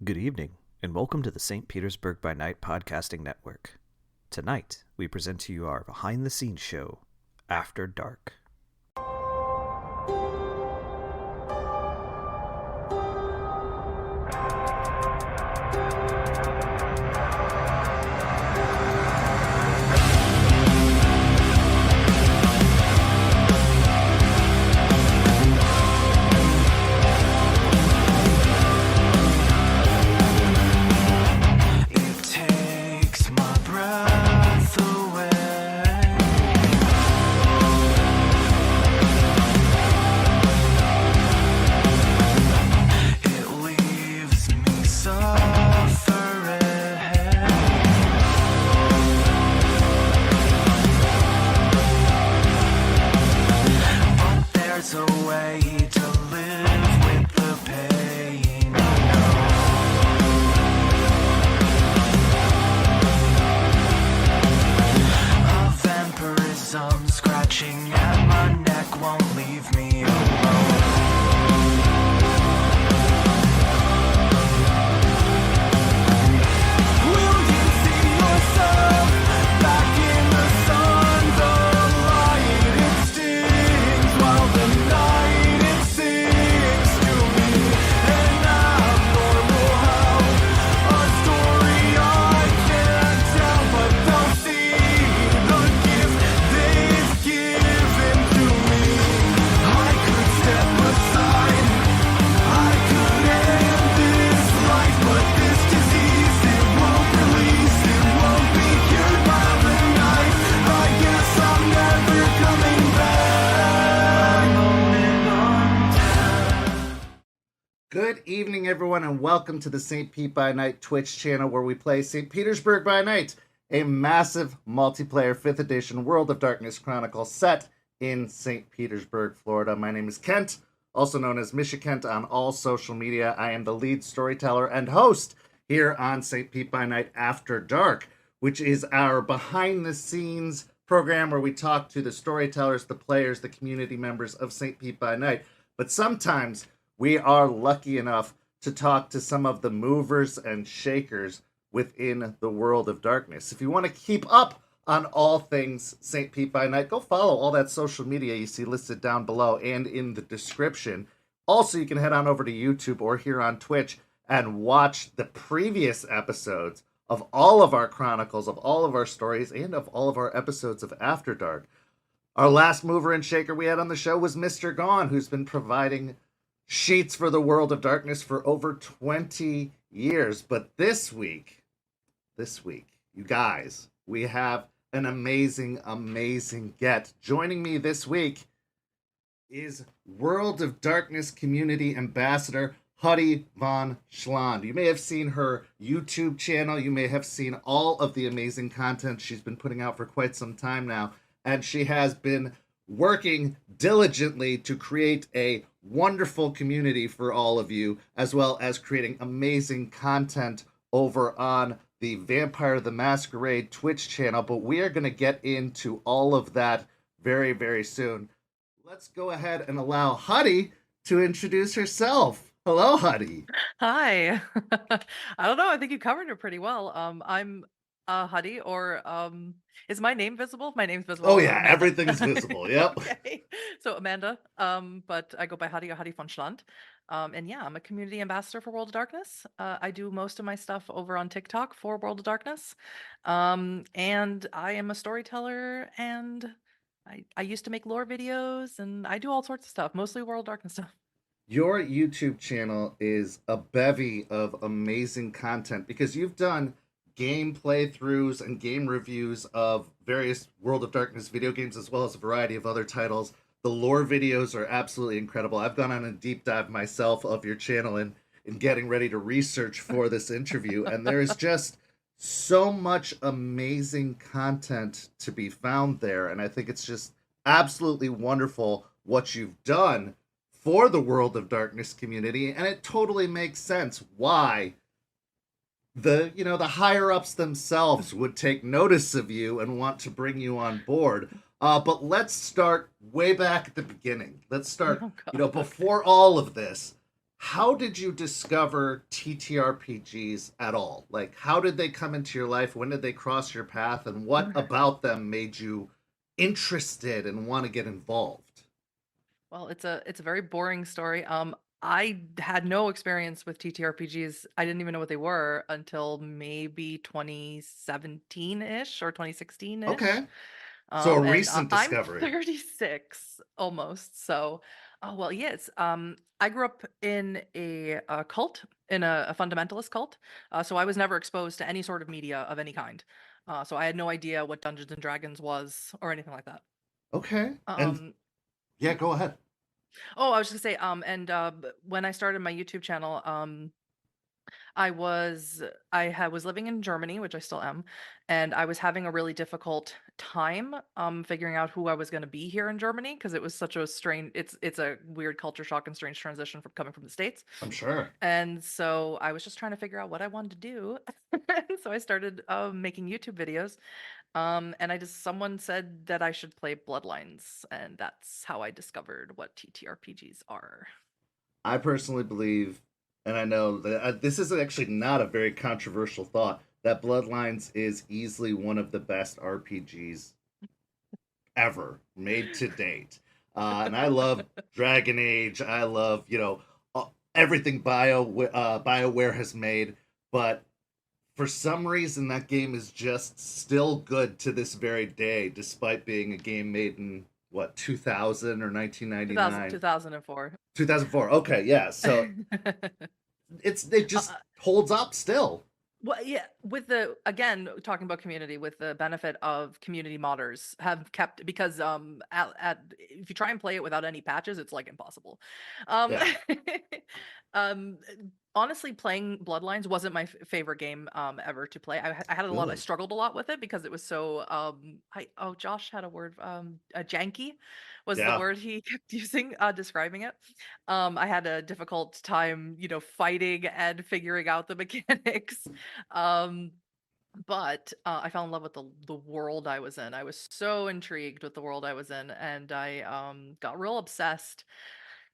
Good evening, and welcome to the St. Petersburg by Night podcasting network. Tonight, we present to you our behind-the-scenes show, After Dark. Good evening, everyone, and welcome to the St. Pete by Night Twitch channel where we play St. Petersburg by Night, a massive multiplayer 5th edition World of Darkness Chronicle set in St. Petersburg, Florida. My name is Kent, also known as Misha Kent on all social media. I am the lead storyteller and host here on St. Pete by Night After Dark, which is our behind-the-scenes program where we talk to the storytellers, the players, the community members of St. Pete by Night. But sometimes we are lucky enough to talk to some of the movers and shakers within the World of Darkness. If you want to keep up on all things St. Pete by Night, go follow all that social media you see listed down below and in the description. Also, you can head on over to YouTube or here on Twitch and watch the previous episodes of all of our chronicles, of all of our stories, and of all of our episodes of After Dark. Our last mover and shaker we had on the show was Mr. Gone, who's been providing sheets for the World of Darkness for over 20 years. But this week, you guys, we have an amazing get. Joining me this week is World of Darkness Community Ambassador Huddy Von Schland. You may have seen her YouTube channel. You may have seen all of the amazing content she's been putting out for quite some time now. And she has been working diligently to create a wonderful community for all of you, as well as creating amazing content over on the Vampire the Masquerade Twitch channel. But we are going to get into all of that very, very soon. Let's go ahead and allow Huddy to introduce herself. Hello, Huddy. Hi. I don't know. I think you covered it pretty well. I'm Huddy, or is my name visible? My name's visible. Oh yeah, Amanda. everything's visible. Yep. Okay. So Amanda, but I go by Huddy or Huddy Von Schland. And yeah, I'm a community ambassador for World of Darkness. I do most of my stuff over on TikTok for World of Darkness. And I am a storyteller, and I used to make lore videos, and I do all sorts of stuff, mostly World of Darkness stuff. Your YouTube channel is a bevy of amazing content because you've done game playthroughs and game reviews of various World of Darkness video games, as well as a variety of other titles. The lore videos are absolutely incredible. I've gone on a deep dive myself of your channel in getting ready to research for this interview, and there is just so much amazing content to be found there, and I think it's just absolutely wonderful what you've done for the World of Darkness community, and it totally makes sense why the higher ups themselves would take notice of you and want to bring you on board. But let's start way back at the beginning. Let's start, before all of this. how did you discover TTRPGs at all? Like, how did they come into your life? When did they cross your path? And what about them made you interested and want to get involved? Well, it's a very boring story. I had no experience with TTRPGs. I didn't even know what they were until maybe 2017-ish or 2016-ish. Okay. So a And recent I'm discovery. 36 almost. So, oh well, yes. I grew up in a cult, in a fundamentalist cult. So I was never exposed to any sort of media of any kind. So I had no idea what Dungeons and Dragons was or anything like that. Okay. And Um, yeah, go ahead. Oh, I was just gonna say, when I started my YouTube channel, I was was living in Germany, which I still am, and I was having a really difficult time figuring out who I was gonna be here in Germany because it was such a strange. It's a weird culture shock and strange transition from coming from the States. I'm sure. And so I was just trying to figure out what I wanted to do. So I started making YouTube videos. And I just someone said that I should play Bloodlines, and that's how I discovered what TTRPGs are. I personally believe, and I know that this is actually not a very controversial thought, that Bloodlines is easily one of the best RPGs ever made to date. And I love Dragon Age. I love, everything BioWare has made. But for some reason, that game is just still good to this very day, despite being a game made in, what, 2000 or 2000, 1999? 2004. 2004. Okay, yeah. So it just uh, holds up still. Well, yeah, with the again talking about community, with the benefit of community modders have kept because if you try and play it without any patches, it's like impossible. Um, Yeah. um, Honestly, playing Bloodlines wasn't my favorite game ever to play. I had a lot. I Really? struggled a lot with it because it was so Josh had a word janky was the Yeah. word he kept using describing it. I had a difficult time, fighting and figuring out the mechanics. Um, but I fell in love with the world I was in. I was so intrigued with the world I was in, and I got real obsessed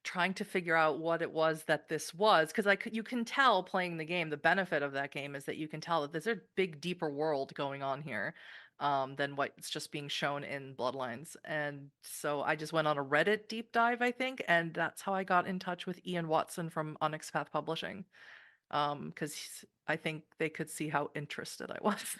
trying to figure out what it was that this was because you can tell playing the game. The benefit of that game is that you can tell that there's a big, deeper world going on here than what's just being shown in Bloodlines. And so I just went on a Reddit deep dive, I think, and that's how I got in touch with Ian Watson from Onyx Path Publishing because I think they could see how interested I was.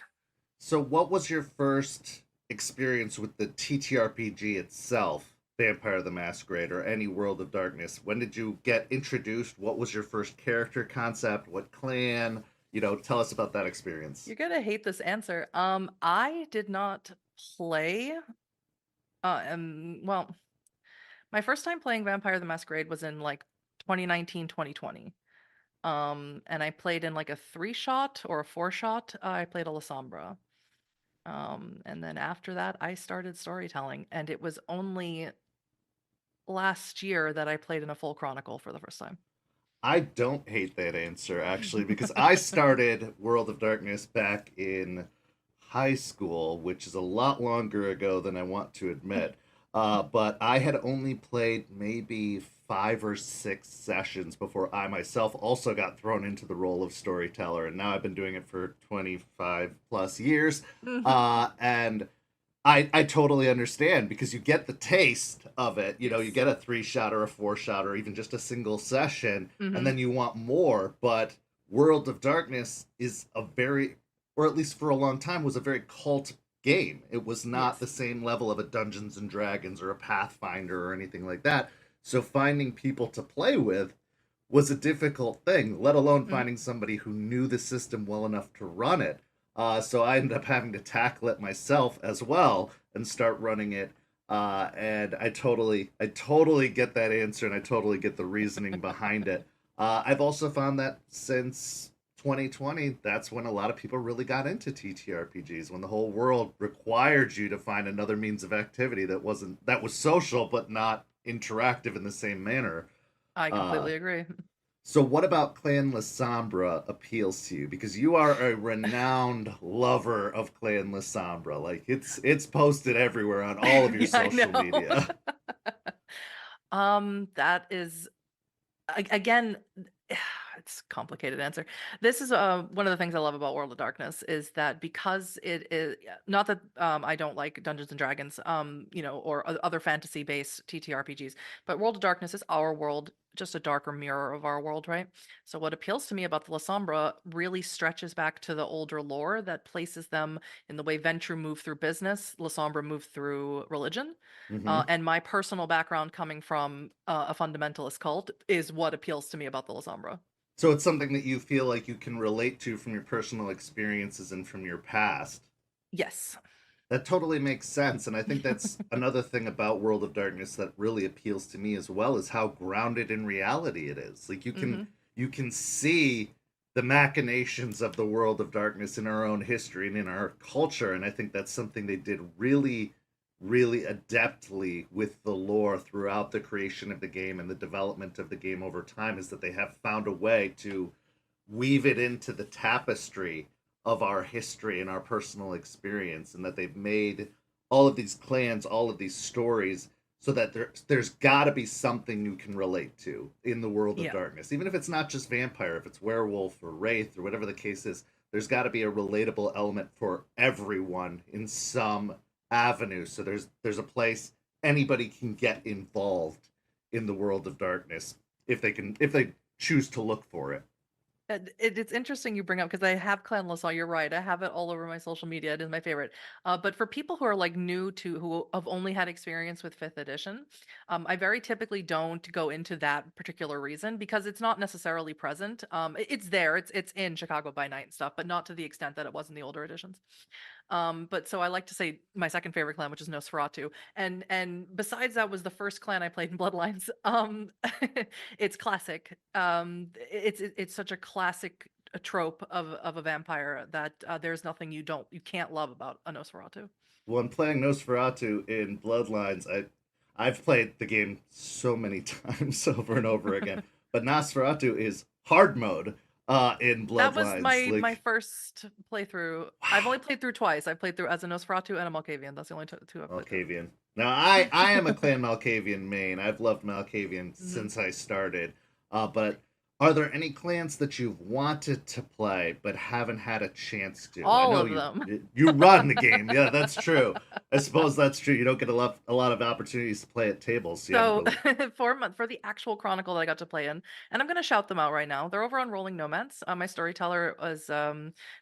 So, what was your first experience with the TTRPG itself, Vampire the Masquerade, or any World of Darkness? When did you get introduced? What was your first character concept? What clan? Tell us about that experience. You're gonna hate this answer. I did not play. Well, my first time playing Vampire the Masquerade was in like 2019, 2020. And I played in like a 3-shot or a 4-shot. I played Alessandra. And then after that, I started storytelling, and it was only last year that I played in a full chronicle for the first time. I don't hate that answer, actually, because I started World of Darkness back in high school, which is a lot longer ago than I want to admit. But I had only played maybe 5 or 6 sessions before I myself also got thrown into the role of storyteller. And now I've been doing it for 25 plus years. And I totally understand because you get the taste of it. You Yes. get a 3-shot or a 4-shot or even just a single session, and Hmm. then you want more. But World of Darkness is a very, or at least for a long time, was a very cult game. It was not the Yes. same level of a Dungeons and Dragons or a Pathfinder or anything like that. So finding people to play with was a difficult thing, let alone Mm. finding somebody who knew the system well enough to run it. So I ended up having to tackle it myself as well and start running it. And I totally get that answer, and I totally get the reasoning behind it. I've also found that since 2020, that's when a lot of people really got into TTRPGs. When the whole world required you to find another means of activity that was social but not interactive in the same manner. I Uh, completely agree. so, what about Clan Lasombra appeals to you? Because you are a renowned lover of Clan Lasombra. Like it's posted everywhere on all of your Yeah, I social know. media. That is Again, it's a complicated answer. This is one of the things I love about World of Darkness is that because it is not that I don't like Dungeons and Dragons, or other fantasy based TTRPGs, but World of Darkness is our world, just a darker mirror of our world, right? So what appeals to me about the La Sombra really stretches back to the older lore that places them in the way Ventrue moved through business, La Sombra moved through religion. Hmm. And my personal background coming from a fundamentalist cult is what appeals to me about the La Sombra. So it's something that you feel like you can relate to from your personal experiences and from your past. Yes. That totally makes sense, and I think that's another thing about World of Darkness that really appeals to me as well is how grounded in reality it is. Like Hmm. you can see the machinations of the World of Darkness in our own history and in our culture, and I think that's something they did really really adeptly with the lore throughout the creation of the game and the development of the game over time is that they have found a way to weave it into the tapestry of our history and our personal experience, and that they've made all of these clans, all of these stories, so that there's got to be something you can relate to in the World of Yeah. Darkness, even if it's not just vampire, if it's werewolf or wraith or whatever the case is. There's got to be a relatable element for everyone in some avenue. So there's a place anybody can get involved in the World of Darkness if they choose to look for it. It's interesting you bring up because I have Clan LaSalle. You're right. I have it all over my social media. It is my favorite. But for people who are like new to who have only had experience with fifth edition, I very typically don't go into that particular reason because it's not necessarily present. It's there. It's in Chicago by Night and stuff, but not to the extent that it was in the older editions. But so I like to say my second favorite clan, which is Nosferatu, and besides that was the first clan I played in Bloodlines. It's classic. It's such a classic trope of a vampire that there's nothing you can't love about a Nosferatu. When playing Nosferatu in Bloodlines, I've played the game so many times over and over again. But Nosferatu is hard mode in That was Bloodlines. my Like, first playthrough. I've wow, only played through twice. I've played through as a Nosferatu and a Malkavian. That's the only two I've played through. Malkavian. Now I am a Clan Malkavian main. I've loved Malkavian Hmm. since I started. But are there any clans that you've wanted to play but haven't had a chance to? I All know of them. you run the game. Yeah, that's true. I suppose that's true. You don't get a lot of opportunities to play at tables, so you haven't So really. for the actual chronicle that I got to play in, and I'm gonna shout them out right now. They're over on Rolling Nomads. My storyteller was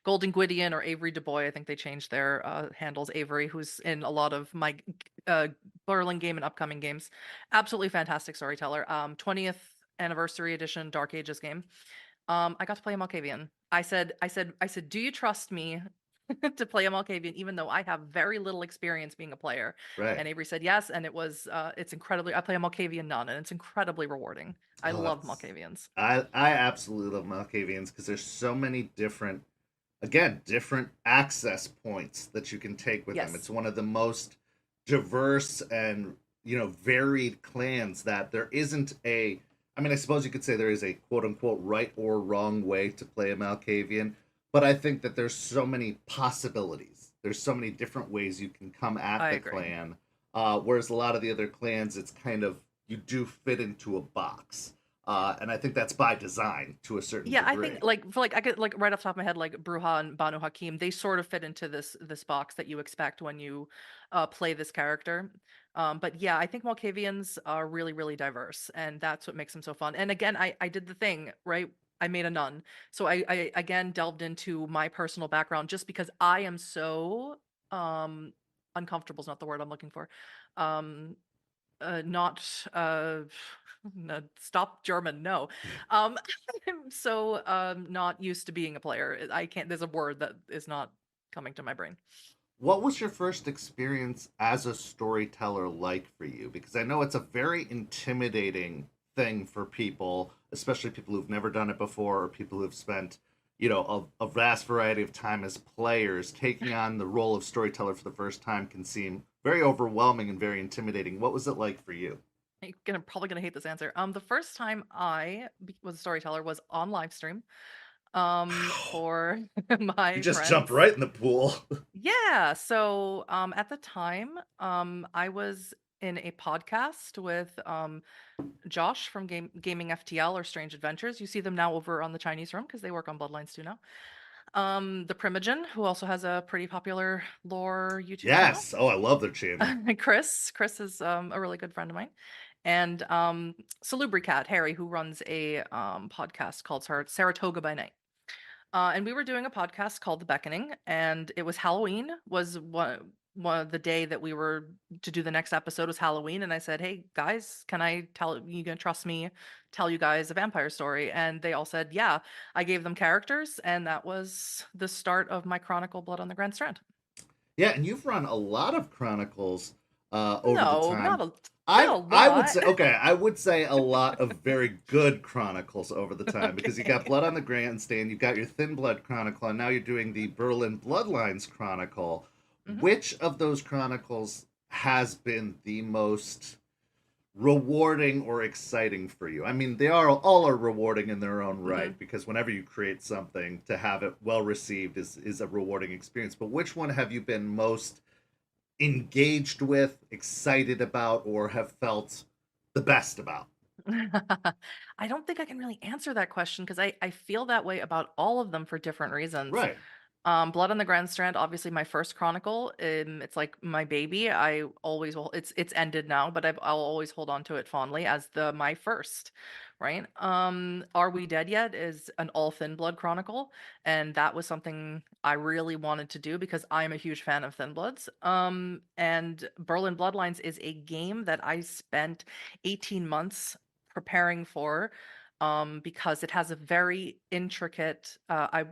Golden Gwydion or Avery DuBois. I think they changed their handles. Avery, who's in a lot of my uh, Burling game and upcoming games. Absolutely fantastic storyteller. 20th anniversary edition Dark Ages game. I got to play a Malkavian. I said, do you trust me to play a Malkavian, even though I have very little experience being a player? Right. And Avery said yes, and it's incredibly. I play a Malkavian nun, and it's incredibly rewarding. I Oh, love that's Malkavians. I absolutely love Malkavians because there's so many different, again, different access points that you can take with them. It's Yes, one of the most diverse and varied clans that there isn't a. I mean, I suppose you could say there is a quote unquote right or wrong way to play a Malkavian, but I think that there's so many possibilities. There's so many different ways you can come at I the agree. clan. Whereas a lot of the other clans, it's kind of you do fit into a box. And I think that's by design to a certain Yeah, I think degree. I could like right off the top of my head, like Bruja and Banu Hakim, they sort of fit into this box that you expect when you play this character. But yeah, I think Malkavians are really, really diverse, and that's what makes them so fun. And again, I did the thing, right? I made a nun. So I again delved into my personal background just because I am so uncomfortable is not the word I'm looking for. Um not no, stop German, no. Um, I'm so not used to being a player. I can't. There's a word that is not coming to my brain. What was your first experience as a storyteller like for you? Because I know it's a very intimidating thing for people, especially people who've never done it before or people who've spent, a vast variety of time as players. Taking on the role of storyteller for the first time can seem very overwhelming and very intimidating. What was it like for you? You're probably gonna hate this answer. The first time was a storyteller was on live stream. Wow. For You my just jumped friends. right in the pool. Yeah. So at the time, I was in a podcast with Josh from Gaming FTL or Strange Adventures. You see them now over on the Chinese Room because they work on Bloodlines too now. The Primogen, who also has a pretty popular lore YouTube channel. Yes. Oh, I love their channel. Chris is a really good friend of mine. And Salubricat, Harry, who runs a podcast called Saratoga by Night. And we were doing a podcast called The Beckoning, and it was Halloween, was one of the day that we were to do the next episode was Halloween. And I said, hey guys, can I tell you gonna trust me, tell you guys a vampire story? And they all said, yeah. I gave them characters, and that was the start of my Chronicle Blood on the Grand Strand. Yeah, and you've run a lot of chronicles over the No, time. not a I lot. I would say okay, I would say a lot of very good chronicles over the time because you got Okay. Blood on the Grandstand, you got your Thin Blood Chronicle, and now you're doing the Berlin Bloodlines Chronicle. Mhm. Which of those chronicles has been the most rewarding or exciting for you? I mean, they are all are rewarding in their own right Mhm. because whenever you create something, to have it well received is a rewarding experience. But which one have you been most engaged with, excited about, or have felt the best about? I don't think I can really answer that question because I feel that way about all of them for different reasons. Right. Blood on the Grand Strand, obviously my first chronicle. It's like my baby. I always will. It's ended now, but I'll always hold on to it fondly as the my first, right? Are We Dead Yet is an all Thin Blood chronicle, and that was something I really wanted to do because I'm a huge fan of Thin Bloods. And Berlin Bloodlines is a game that I spent 18 months preparing for, because it has a very intricate. I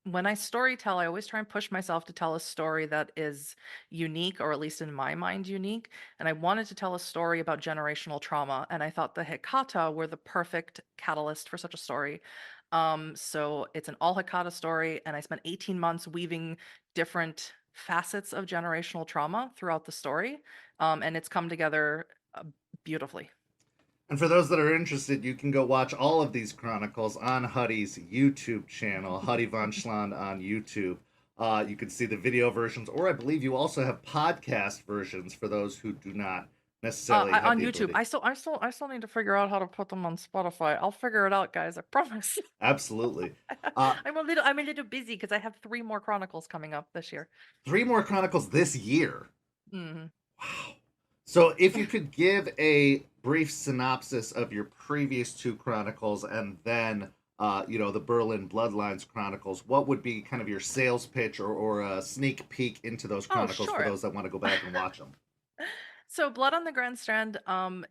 When I story tell, I always try and push myself to tell a story that is unique, or at least in my mind, unique. And I wanted to tell a story about generational trauma, and I thought the Hikata were the perfect catalyst for such a story. So it's an all Hikata story, and I spent 18 months weaving different facets of generational trauma throughout the story, and it's come together beautifully. And for those that are interested, you can go watch all of these chronicles on Huddy's YouTube channel, Huddy Von Schland on YouTube. You can see the video versions, or I believe you also have podcast versions for those who do not necessarily have On the YouTube. ability. I still need to figure out how to put them on Spotify. I'll figure it out, guys. I promise. Absolutely. Uh, I'm a little busy because I have 3 more Chronicles coming up this year. 3 more chronicles this year. Mhm. Wow. So, if you could give a brief synopsis of your previous 2 chronicles and then, the Berlin Bloodlines chronicles, what would be kind of your sales pitch or a sneak peek into those Oh, chronicles for sure. those that want to go back and watch them? So, Blood on the Grand Strand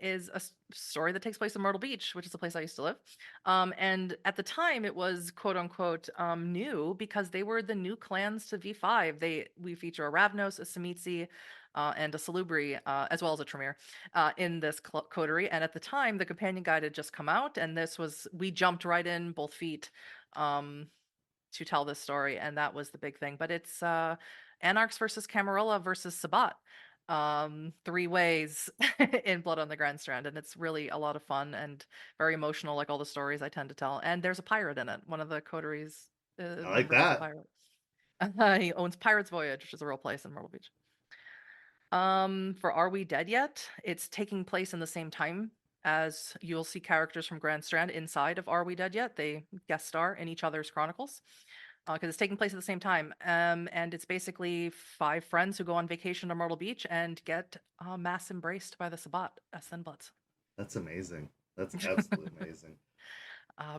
is a story that takes place in Myrtle Beach, which is the place I used to live. And at the time, it was quote unquote new because they were the new clans to V5. We feature a Ravnos, a Samitsi, and a Salubri, as well as a Tremere, in this coterie. And at the time, the companion guide had just come out, and we jumped right in both feet. Um, to tell this story, and that was the big thing. But it's Anarchs versus Camarilla versus Sabat. 3 ways in Blood on the Grand Strand, and it's really a lot of fun and very emotional, like all the stories I tend to tell. And there's a pirate in it. One of the coteries I like members is a that. pirate. He owns Pirate's Voyage, which is a real place in Myrtle Beach. For Are We Dead Yet? It's taking place in the same time as you'll see characters from Grand Strand inside of Are We Dead Yet? They guest star in each other's chronicles because it's taking place at the same time. And it's basically 5 friends who go on vacation to Myrtle Beach and get mass embraced by the Sabbat as Thinbloods. That's amazing. That's absolutely amazing.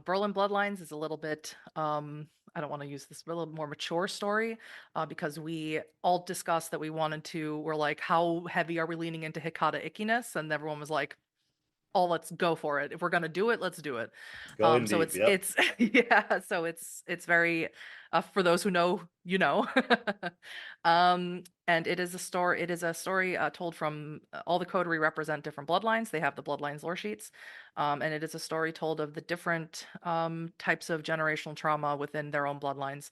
Berlin Bloodlines is a little bit, I don't want to use this, a little more mature story because we all discussed that we're like, how heavy are we leaning into Hikata ickiness? And everyone was like, oh, let's go for it. If we're gonna do it, let's do it. Going So deep. it's Yep. it's yeah, so it's very for those who know, you know. And it is a story told from all the coterie represent different bloodlines. They have the bloodlines lore sheets. And it is a story told of the different types of generational trauma within their own bloodlines,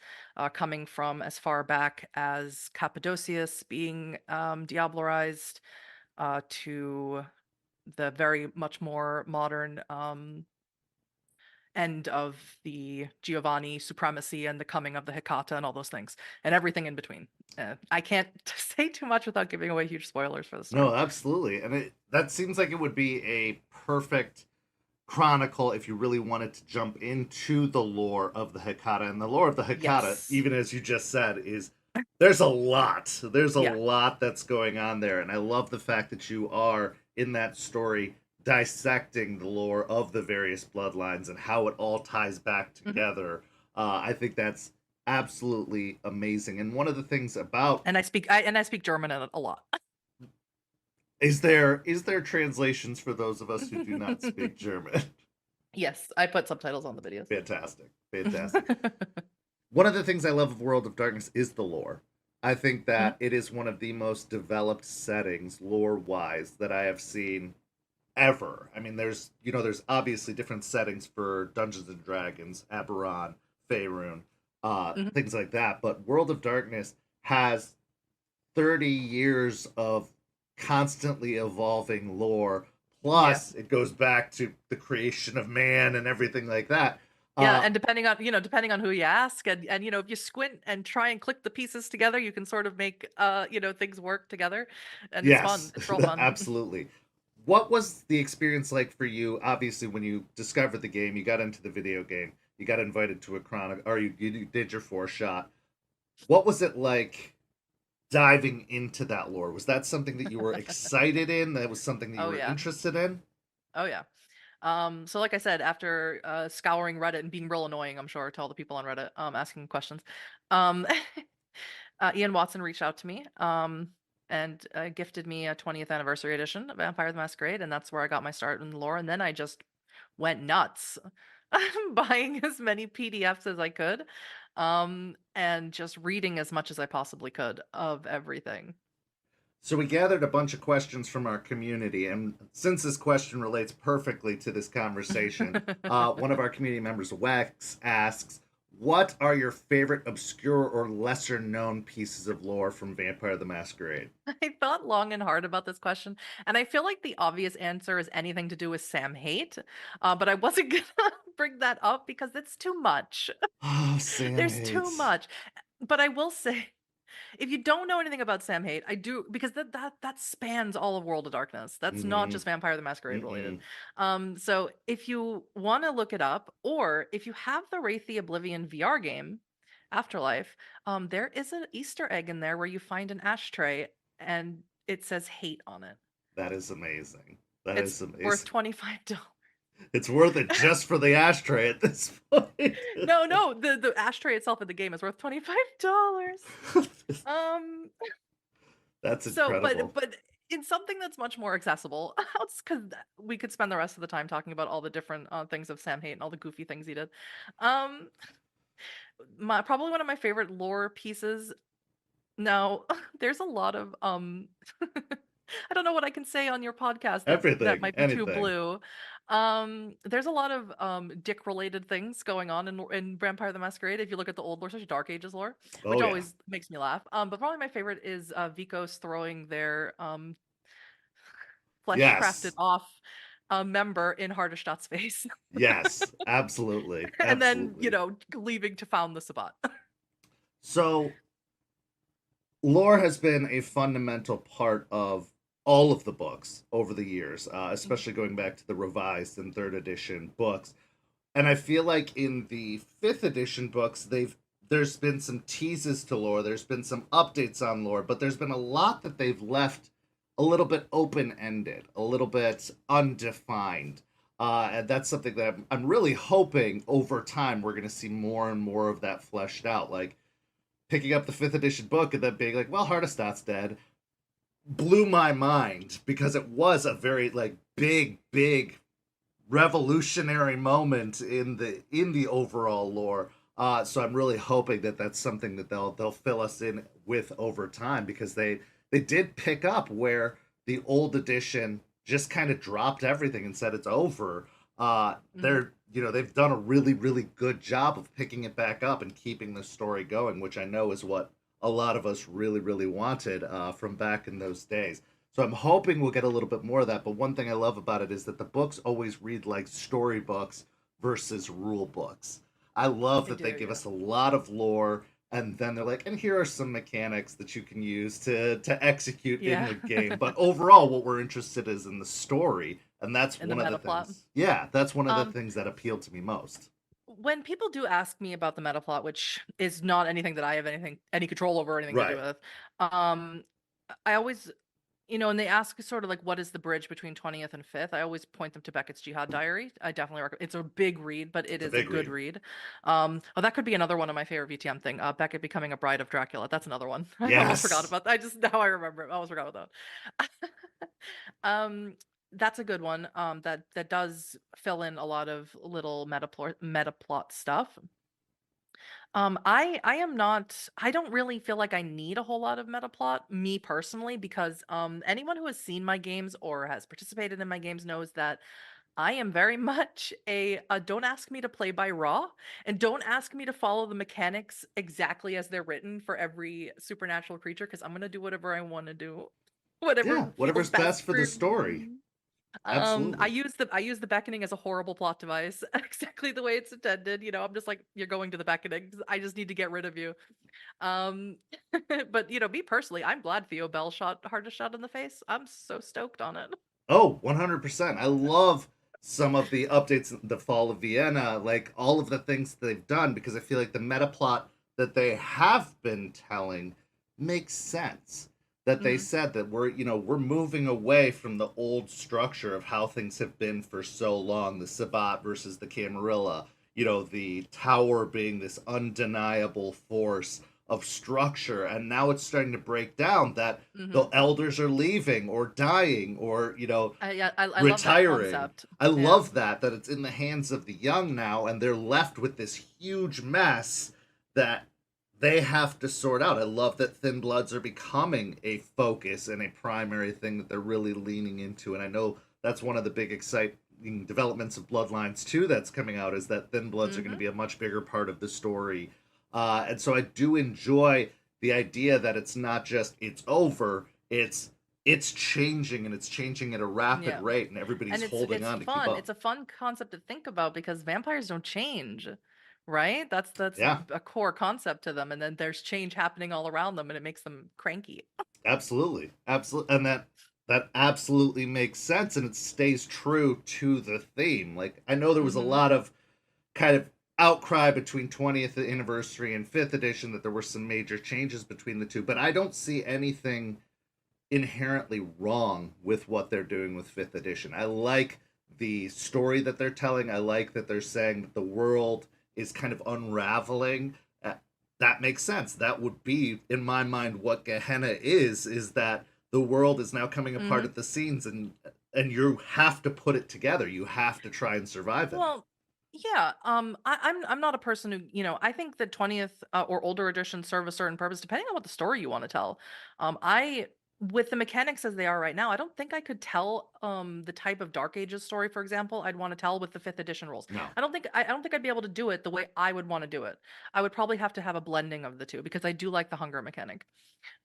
coming from as far back as Cappadocius being diablerized, to the very much more modern end of the Giovanni supremacy and the coming of the Hecata and all those things and everything in between. I can't say too much without giving away huge spoilers for the story. No, absolutely. And that seems like it would be a perfect chronicle if you really wanted to jump into the lore of the Hecata. And the lore of the Hecata, Yes. even as you just said, is there's a lot. There's a Yeah. lot that's going on there. And I love the fact that you are in that story dissecting the lore of the various bloodlines and how it all ties back Mhm. together. I think that's absolutely amazing. And one of the things about And I speak German in it a lot. is there translations for those of us who do not speak German? Yes, I put subtitles on the videos. Fantastic. Fantastic. One of the things I love of World of Darkness is the lore. I think that it is one of the most developed settings, lore-wise, that I have seen ever. I mean, there's obviously different settings for Dungeons and Dragons, Aberon, Faerun, things like that. But World of Darkness has 30 years of constantly evolving lore. Plus, it goes back to the creation of man and everything like that. Yeah, and depending on who you ask, and if you squint and try and click the pieces together, you can sort of make things work together, and it's fun. Yes, It's real fun. absolutely. What was the experience like for you? Obviously, when you discovered the game, you got into the video game, you got invited to a chronicle, or you did your 4-shot. What was it like diving into that lore? Was that something that you were excited in? That was something that you Oh were yeah. interested in? Oh yeah. So like I said, after scouring Reddit and being real annoying, I'm sure to all the people on Reddit asking questions, um, Ian Watson reached out to me and gifted me a 20th anniversary edition of Vampire the Masquerade, and that's where I got my start in the lore. And then I just went nuts, buying as many PDFs as I could, and just reading as much as I possibly could of everything. So we gathered a bunch of questions from our community, and since this question relates perfectly to this conversation, one of our community members, Wex, asks, "What are your favorite obscure or lesser-known pieces of lore from Vampire the Masquerade?" I thought long and hard about this question, and I feel like the obvious answer is anything to do with Sam Hate, but I wasn't gonna bring that up because it's too much. Oh, Sam There's too hates. much. But I will say, if you don't know anything about Sam Hate, I do, because that spans all of World of Darkness. That's not Mm-hmm. just Vampire the Masquerade related. Mm-mm. So if you want to look it up, or if you have the Wraith the Oblivion VR game, Afterlife, there is an Easter egg in there where you find an ashtray and it says hate on it. That is amazing. That It's is worth amazing. $25. It's worth it just for the ashtray at this point. No, the ashtray itself in the game is worth $25. Um That's So, incredible. but in something that's much more accessible, because we could spend the rest of the time talking about all the different things of Sam Hate and all the goofy things he did. Um, probably one of my favorite lore pieces. Now, there's a lot of I don't know what I can say on your podcast that Everything, might be too anything. blue. There's a lot of dick related things going on in Vampire the Masquerade. If you look at the old lore, especially Dark Ages lore, which Oh yeah. always makes me laugh. But probably my favorite is Vikos throwing their flesh crafted Yes. off member in Hardestadt's face, Yes. Absolutely. and then Absolutely. leaving to found the Sabbat. So lore has been a fundamental part of all of the books over the years, especially going back to the revised and third edition books. And I feel like in the fifth edition books, there's been some teases to lore, there's been some updates on lore, but there's been a lot that they've left a little bit open ended, a little bit undefined. And that's something that I'm really hoping over time we're going to see more and more of that fleshed out. Like picking up the fifth edition book and then being like, well, Hardestadt's dead, blew my mind because it was a very like big revolutionary moment in the overall lore. So I'm really hoping that that's something that they'll fill us in with over time, because they did pick up where the old edition just kind of dropped everything and said it's over. Mhm. They've done a really good job of picking it back up and keeping the story going, which I know is what a lot of us really wanted from back in those days. So I'm hoping we'll get a little bit more of that. But one thing I love about it is that the books always read like storybooks versus rule books. I love They that they do, give yeah. us a lot of lore, and then they're like, and here are some mechanics that you can use to execute in Yeah. the game. But overall, what we're interested is in the story, and that's In the one of the meta plot. things. Yeah, that's one of the Um, things that appealed to me most. when people do ask me about the meta plot, which is not anything that I have any control over or anything to do Right. with, um, I always, and they ask sort of like what is the bridge between 20th and 5th. I always point them to Beckett's Jihad Diary. I definitely recommend. It's a big read, but it It's a is a big good read. read. Oh, that could be another one of my favorite VTM thing. Beckett becoming a bride of Dracula. That's another one. I almost forgot Yes. about that. I just now I remember it. I almost forgot about that. um, that's a good one. That does fill in a lot of little meta plot stuff. I am not I don't really feel like I need a whole lot of meta plot, me personally, because anyone who has seen my games or has participated in my games knows that I am very much a don't ask me to play by raw and don't ask me to follow the mechanics exactly as they're written for every supernatural creature because I'm gonna do whatever I want to do. Yeah, Whatever feels whatever's best best for the for story. me. I Absolutely. use the beckoning as a horrible plot device, exactly the way it's intended. I'm just like, you're going to the beckoning. I just need to get rid of you. Um, but me personally, I'm glad Theo Bell shot hardest shot in the face. I'm so stoked on it. Oh, 100%. I love some of the updates in the fall of Vienna, like all of the things they've done, because I feel like the meta plot that they have been telling makes sense. That they Hmm. said that we're moving away from the old structure of how things have been for so long, the Sabbat versus the Camarilla, the tower being this undeniable force of structure, and now it's starting to break down that the Hmm. elders are leaving or dying or Yeah, I love that retiring. concept. I Yeah. love that it's in the hands of the young now, and they're left with this huge mess that they have to sort out. I love that Thin Bloods are becoming a focus and a primary thing that they're really leaning into, and I know that's one of the big exciting developments of Bloodlines 2 that's coming out, is that Thin Bloods are going to Hmm. be a much bigger part of the story. And so I do enjoy the idea that it's not just it's over, it's changing, and it's changing at a rapid Yeah. rate, and And everybody's it's holding it's on to keep fun. up. It's a fun concept to think about because vampires don't change, right? That's Yeah, a core concept to them, and then there's change happening all around them, and it makes them cranky. absolutely, absolutely, and that absolutely makes sense, and it stays true to the theme. Like, I know there was a Hmm. lot of kind of outcry between 20th anniversary and 5th edition that there were some major changes between the two, but I don't see anything inherently wrong with what they're doing with 5th edition. I like the story that they're telling. I like that they're saying that the world is kind of unraveling. That makes sense. That would be, in my mind, what Gehenna is that the world is now coming apart Hmm. at the seams, and you have to put it together. You have to try and survive in it. Well, yeah. I'm not a person who I think that 20th or older editions serve a certain purpose depending on what the story you want to tell. I With the mechanics as they are right now, I don't think I could tell the type of Dark Ages story, for example, I'd want to tell with the 5th edition rules. No. I don't think I'd be able to do it the way I would want to do it. I would probably have to have a blending of the two because I do like the hunger mechanic.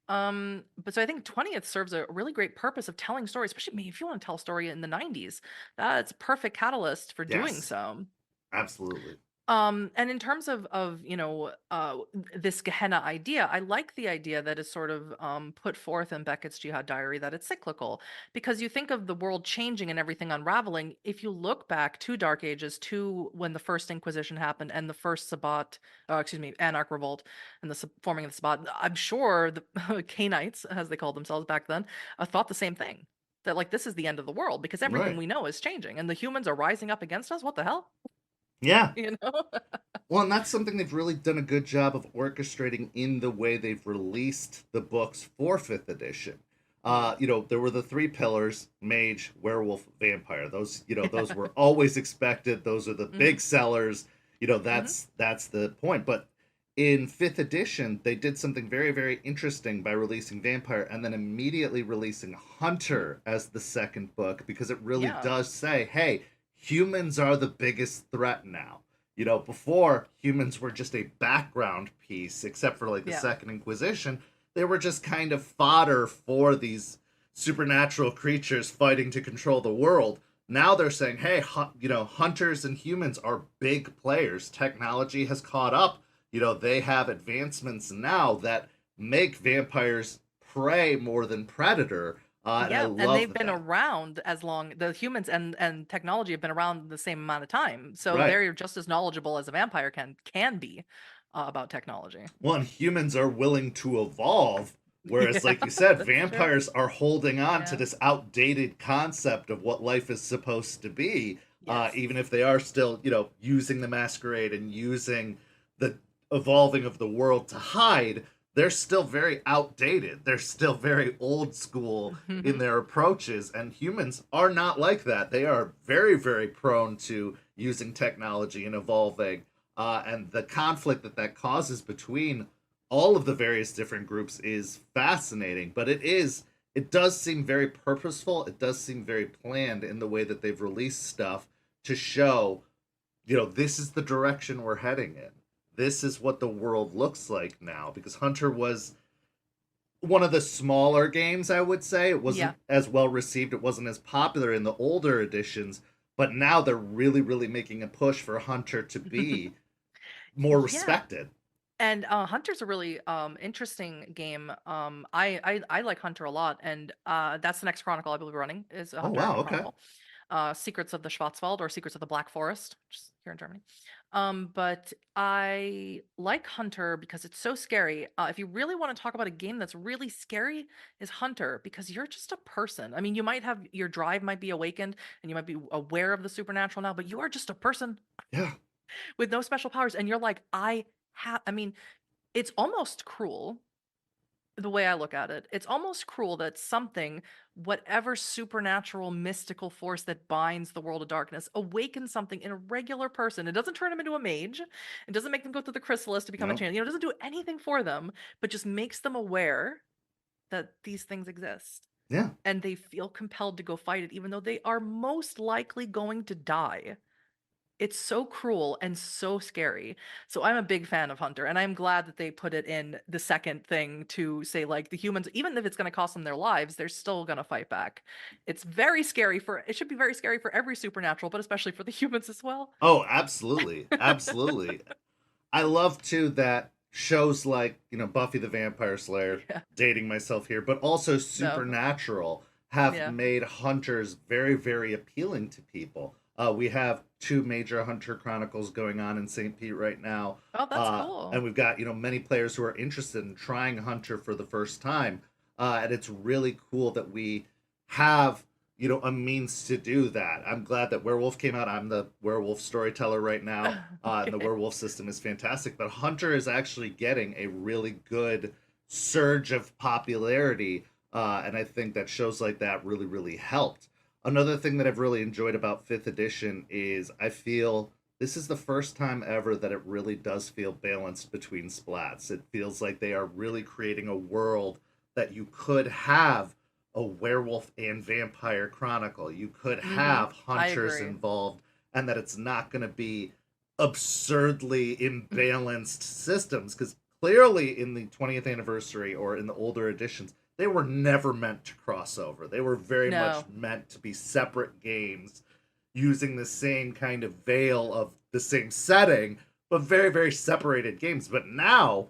But so I think 20th serves a really great purpose of telling stories, especially if you want to tell a story in the 90s. That's a perfect catalyst for doing Yes. so. Absolutely. And in terms of this Gehenna idea, I like the idea that is sort of put forth in Beckett's Jihad Diary that it's cyclical, because you think of the world changing and everything unraveling. If you look back to Dark Ages, to when the first Inquisition happened and the first Sabbat, Anarch Revolt, and the forming of the Sabbat, I'm sure the Cainites, as they called themselves back then, thought the same thing. That like this is the end of the world because everything Right. we know is changing and the humans are rising up against us. What the hell? Yeah. You know? Well, and that's something they've really done a good job of orchestrating in the way they've released the books for 5th edition. Mm. There were the three pillars: mage, werewolf, vampire. Those were always expected. Those are the Hmm. big sellers. Hmm. That's the point. But in 5th edition, they did something very, very interesting by releasing vampire and then immediately releasing hunter as the second book, because it really Yeah. does say, hey, humans are the biggest threat now. Before, humans were just a background piece, except for like the Yeah. Second Inquisition. They were just kind of fodder for these supernatural creatures fighting to control the world. Now they're saying, hey, hunters and humans are big players. Technology has caught up. They have advancements now that make vampires prey more than predator. And I Yeah, and they've love been that. around as long the humans and technology have been around the same amount of time. So Right. they're just as knowledgeable as a vampire can be about technology. Well, and humans are willing to evolve, whereas, Yeah, like you said, that's true. vampires are holding on to Yeah. this outdated concept of what life is supposed to be, Yes. even if they are still, using the masquerade and using the evolving of the world to hide. They're still very outdated. They're still very old school in their approaches, and humans are not like that. They are very, very prone to using technology and evolving, and the conflict that causes between all of the various different groups is fascinating. But it does seem very purposeful. It does seem very planned in the way that they've released stuff to show, this is the direction we're heading in. This is what the world looks like now, because Hunter was one of the smaller games, I would say. It Yeah. wasn't as well received, it wasn't as popular in the older editions, but now they're really, really making a push for Hunter to be more Yeah. respected. And Hunter's a really interesting game. I like Hunter a lot, and that's the next Chronicle I believe we're running is a Oh Hunter wow, okay. Chronicle. Secrets of the Schwarzwald or Secrets of the Black Forest, just here in Germany. But I like Hunter because it's so scary. If you really want to talk about a game that's really scary, is Hunter because you're just a person. I mean, you might have your drive might be awakened and you might be aware of the supernatural now, but you are just a person Yeah. with no special powers, and you're like, I have. I mean, it's almost cruel the way I look at it. It's almost cruel that something, whatever supernatural mystical force that binds the world of darkness, awakens something in a regular person. It doesn't turn them into a mage. It doesn't make them go through the chrysalis to become a No. changeling. It doesn't do anything for them, but just makes them aware that these things exist. Yeah. And they feel compelled to go fight it, even though they are most likely going to die. It's so cruel and so scary. So I'm a big fan of Hunter, and I'm glad that they put it in the second thing to say, like, the humans, even if it's going to cost them their lives, they're still going to fight back. It's very scary it should be very scary for every supernatural, but especially for the humans as well. Oh, absolutely. Absolutely. I love too that shows like, Buffy the Vampire Slayer, Yeah. dating myself here, but also No. Supernatural have Yeah. made hunters very, very appealing to people. We have two major Hunter Chronicles going on in St. Pete right now. Oh, that's cool. And we've got, many players who are interested in trying Hunter for the first time. And it's really cool that we have, a means to do that. I'm glad that Werewolf came out. I'm the Werewolf storyteller right now. And the Okay. Werewolf system is fantastic. But Hunter is actually getting a really good surge of popularity. And I think that shows like that really, really helped. Another thing that I've really enjoyed about 5th edition is I feel this is the first time ever that it really does feel balanced between splats. It feels like they are really creating a world that you could have a werewolf and vampire chronicle. You could have I hunters agree. involved, and that it's not going to be absurdly imbalanced systems, because clearly in the 20th anniversary or in the older editions, they were never meant to cross over. They were very much No. meant to be separate games using the same kind of veil of the same setting, but very, very separated games. But now,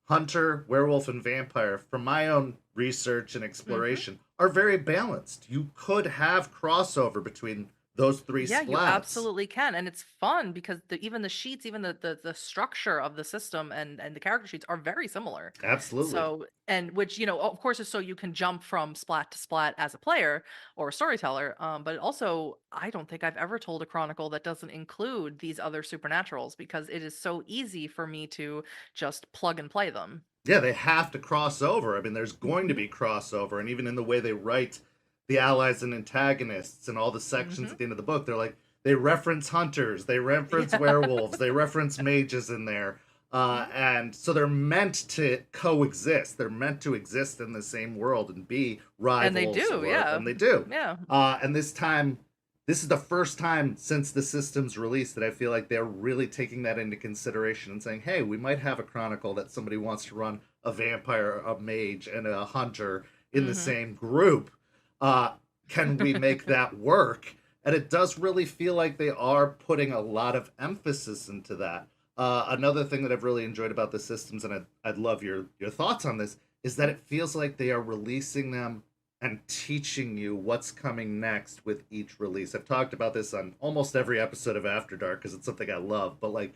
Hunter, Werewolf, and Vampire, from my own research and Hmm. exploration, are very balanced. You could have crossover between those three Yeah, you splats. absolutely can, and it's fun because even the sheets, even the structure of the system and the character sheets are very similar. Absolutely. So, and which of course, is so you can jump from splat to splat as a player or a storyteller. But also, I don't think I've ever told a chronicle that doesn't include these other supernaturals because it is so easy for me to just plug and play them. Yeah, they have to cross over. I mean, there's going to Hmm. be crossover, and even in the way they write the allies and antagonists and all the sections Hmm. at the end of the book, they're like they reference hunters, they reference Yeah. werewolves, they reference mages in there, Mhm. and so they're meant to coexist. They're meant to exist in the same world and be And they rivals, do, or yeah, and they do. yeah. And this time, this is the first time since the system's release that I feel like they're really taking that into consideration and saying, hey, we might have a chronicle that somebody wants to run a vampire, a mage, and a hunter in the Hmm. same group. Uh, can we make that work? And it does really feel like they are putting a lot of emphasis into that. Another thing that I've really enjoyed about the systems, and I'd love your thoughts on this, is that it feels like they are releasing them and teaching you what's coming next with each release. I've talked about this on almost every episode of After Dark because it's something I love. But like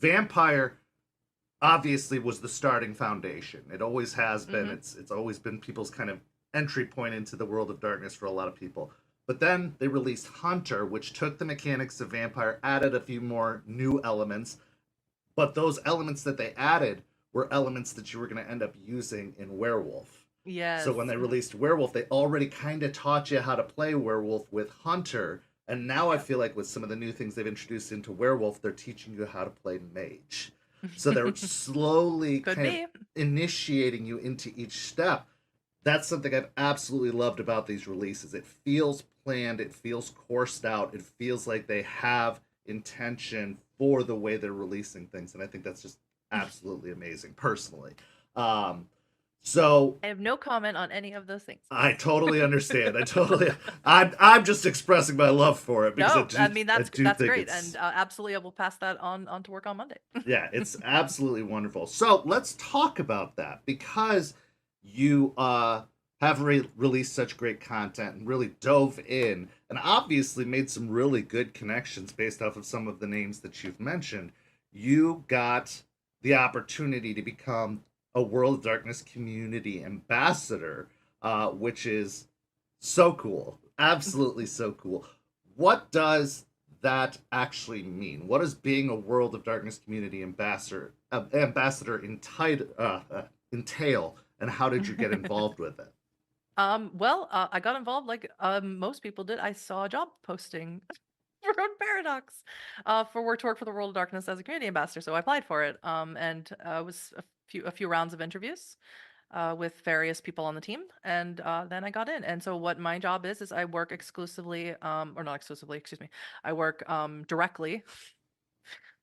Vampire obviously was the starting foundation. It always has been. Mm-hmm. It's always been people's kind of entry point into the world of darkness for a lot of people. But then they released Hunter, which took the mechanics of Vampire, added a few more new elements, but those elements that they added were elements that you were going to end up using in Werewolf. So Yes. when they released Werewolf, they already kind of taught you how to play Werewolf with Hunter. And now I Yep. feel like with some of the new things they've introduced into Werewolf, they're teaching you how to play Mage. So they're slowly Could kind of be. initiating you into each step. That's something I've absolutely loved about these releases. It feels planned, it feels coursed out, it feels like they have intention for the way they're releasing things. And I think that's just absolutely amazing, personally. Um, so I have no comment on any of those things. I totally understand. I'm just expressing my love for it because No, I mean I that's do that's think great, it's and absolutely, I will pass that on to work on Monday. yeah, it's absolutely wonderful. So let's talk about that because you have released such great content and really dove in and obviously made some really good connections based off of some of the names that you've mentioned. You got the opportunity to become a World of Darkness community ambassador, which is so cool. Absolutely so cool. What does that actually mean? What does being a World of Darkness community ambassador entail, and how did you get involved with it? Well, I got involved like most people did. I saw a job posting for Own Paradox for work to work for the World of Darkness as a community ambassador, so I applied for it. And it was a few rounds of interviews with various people on the team, and then I got in. And so what my job is I work exclusively, or not exclusively, excuse me, I work directly.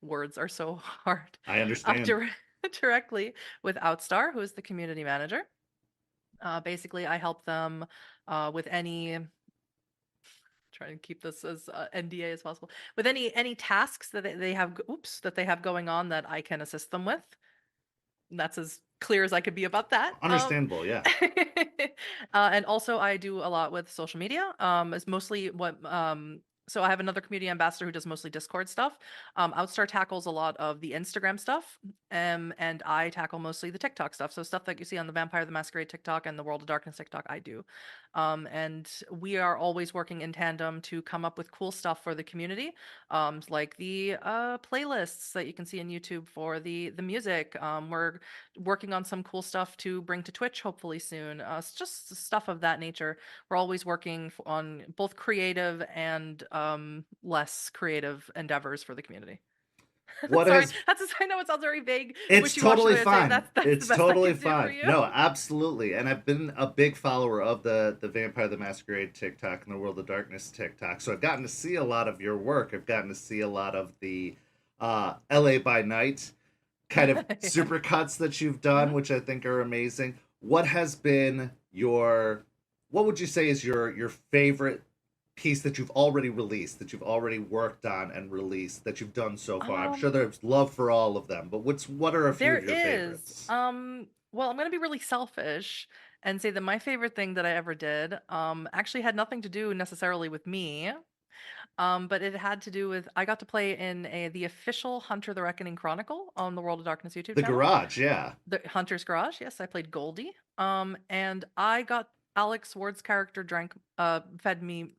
Words are so hard. I understand. Directly with Outstar, who is the community manager. Basically, I help them with any. Try and keep this as NDA as possible. With any tasks that they have, that they have going on that I can assist them with. And that's as clear as I could be about that. Understandable, yeah. And also I do a lot with social media. It's mostly what so I have another community ambassador who does mostly Discord stuff. Outstar tackles a lot of the Instagram stuff, and I tackle mostly the TikTok stuff. So stuff that you see on the Vampire the Masquerade TikTok and the World of Darkness TikTok, I do. And we are always working in tandem to come up with cool stuff for the community, like the playlists that you can see on YouTube for the music. We're working on some cool stuff to bring to Twitch hopefully soon. It's just stuff of that nature. We're always working on both creative and less creative endeavors for the community. What Sorry, has I know it sounds very vague, It's wishy-washy totally way of saying fine. that's the It's best I totally can do for fine. you. No, absolutely. And I've been a big follower of the Vampire the Masquerade TikTok and the World of Darkness TikTok. So I've gotten to see a lot of your work. I've gotten to see a lot of the LA by Night kind of Yeah. super cuts that you've done, Mhm. which I think are amazing. What has been your what would you say is your favorite piece that you've already released, that you've already worked on and released, that you've done so far? I'm sure Um, there's love for all of them, but what are a few there of your is. favorites? Well, I'm gonna be really selfish and say that my favorite thing that I ever did, actually had nothing to do necessarily with me. But it had to do with I got to play in the official Hunter the Reckoning Chronicle on the World of Darkness YouTube The channel. Garage, yeah. The Hunter's Garage, yes, I played Goldie. And I got Alex Ward's character fed me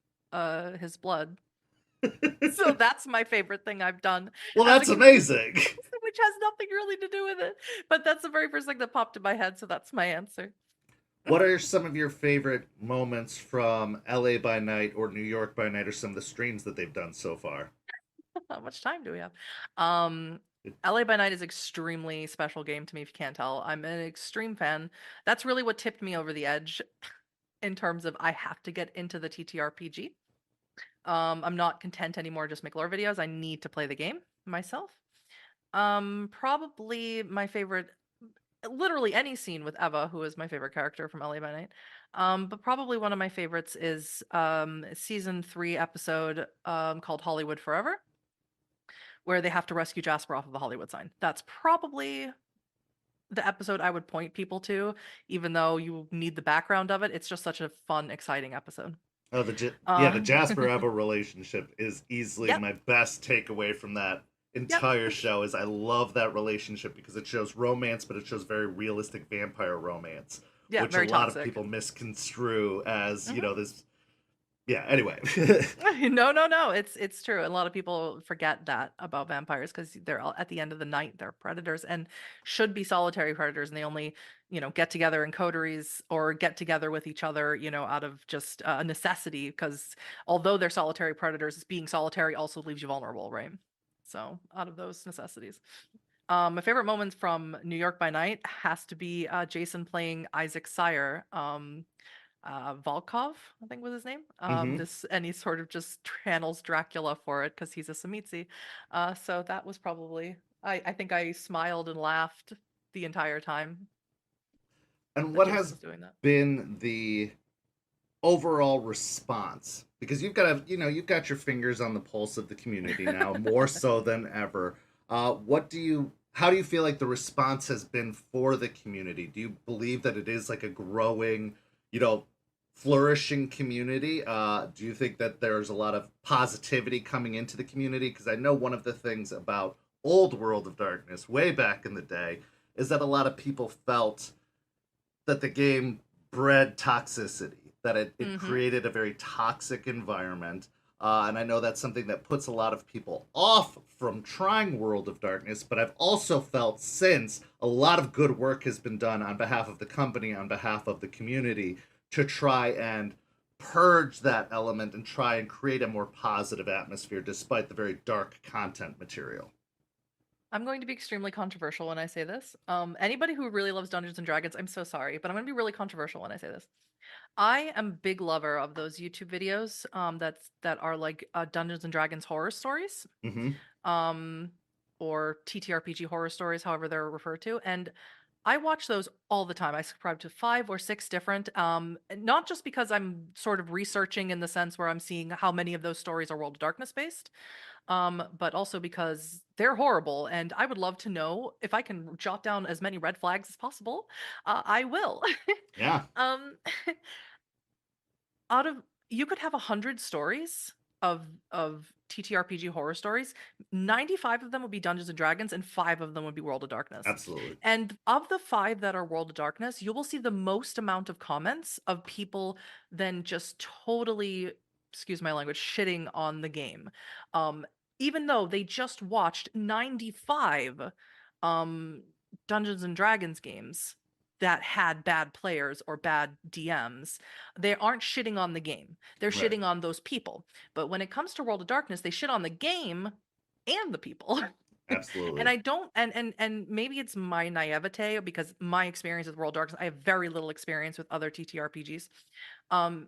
his blood. So that's my favorite thing I've done Well, as a that's community, amazing. which has nothing really to do with it. But that's the very first thing that popped in my head, so that's my answer. What are some of your favorite moments from LA by Night or New York by Night or some of the streams that they've done so far? How much time do we have? Um, LA by Night is extremely special game to me if you can't tell. I'm an extreme fan. That's really what tipped me over the edge in terms of I have to get into the TTRPG. I'm not content anymore just make lore videos. I need to play the game myself. Probably my favorite. literally any scene with Eva, who is my favorite character from LA by Night. But probably one of my favorites is season 3 episode called Hollywood Forever, where they have to rescue Jasper off of the Hollywood sign. That's probably the episode I would point people to, even though you need the background of it. It's just such a fun, exciting episode. Oh, the Uh, Jasper Eva relationship is easily yep, my best takeaway from that yep, entire show. Is I love that relationship because it shows romance, but it shows very realistic vampire romance, yeah, which a very lot of toxic. people misconstrue as Mhm. this. Yeah. Anyway. No, no, no. It's true. A lot of people forget that about vampires because they're all, at the end of the night, they're predators and should be solitary predators, and they only, get together in coteries or get together with each other, out of just a necessity. Because although they're solitary predators, being solitary also leaves you vulnerable, right? So out of those necessities. My favorite moments from New York by Night has to be Jason playing Isaac Sire. Volkov, I think was his name. Hmm. This and he sort of just channels Dracula for it because he's a Samitsi. So that was probably I think I smiled and laughed the entire time And that what Jason has was doing that. been the overall response? Because you've got your fingers on the pulse of the community now, more so than ever. How do you feel like the response has been for the community? Do you believe that it is like a growing, you know, flourishing community? Do you think that there's a lot of positivity coming into the community? Because I know one of the things about old World of Darkness, way back in the day, is that a lot of people felt that the game bred toxicity, that it Mm-hmm. created a very toxic environment. And I know that's something that puts a lot of people off from trying World of Darkness, but I've also felt since a lot of good work has been done on behalf of the company, on behalf of the community, to try and purge that element and try and create a more positive atmosphere despite the very dark content material. I'm going to be extremely controversial when I say this. Anybody who really loves Dungeons and Dragons, I'm so sorry, but I'm going to be really controversial when I say this. I am a big lover of those YouTube videos that are like Dungeons and Dragons horror stories. Mm-hmm. um, or TTRPG horror stories, however they're referred to. And I watch those all the time. I subscribe to 5 or 6 different, not just because I'm sort of researching in the sense where I'm seeing how many of those stories are World of Darkness based, but also because they're horrible. And I would love to know if I can jot down as many red flags as possible. I will. Yeah, um, out of you could have 100 stories of TTRPG horror stories. 95 of them would be Dungeons and Dragons, and 5 of them would be World of Darkness. absolutely. And of the 5 that are World of Darkness, you will see the most amount of comments of people then just totally, excuse my language, shitting on the game. Um, Even though they just watched 95 um Dungeons and Dragons games that had bad players or bad DMs. They aren't shitting on the game. They're Right. shitting on those people. But when it comes to World of Darkness, they shit on the game and the people. And Absolutely. I don't and maybe it's my naivete because my experience with World of Darkness, I have very little experience with other TTRPGs.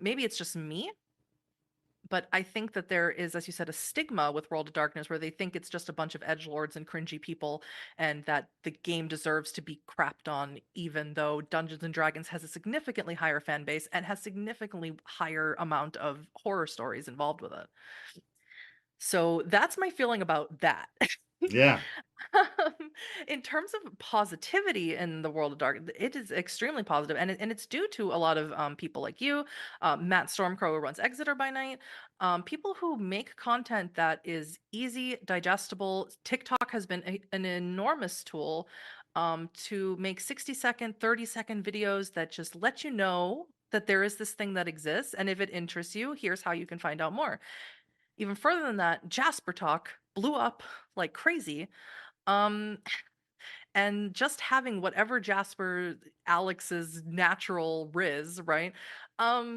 Maybe it's just me, but I think that there is, as you said, a stigma with World of Darkness where they think it's just a bunch of edgelords and cringy people, and that the game deserves to be crapped on, even though Dungeons and Dragons has a significantly higher fan base and has significantly higher amount of horror stories involved with it. So that's my feeling about that. Yeah. In terms of positivity in the world of dark, it is extremely positive, and it's due to a lot of people like you, Matt Stormcrow, who runs Exeter by Night, people who make content that is easy, digestible. TikTok has been an enormous tool to make 60-second, 30-second videos that just let you know that there is this thing that exists, and if it interests you, here's how you can find out more. Even further than that, Jasper Talk blew up like crazy. Um, and just having whatever Jasper Alex's natural riz, right?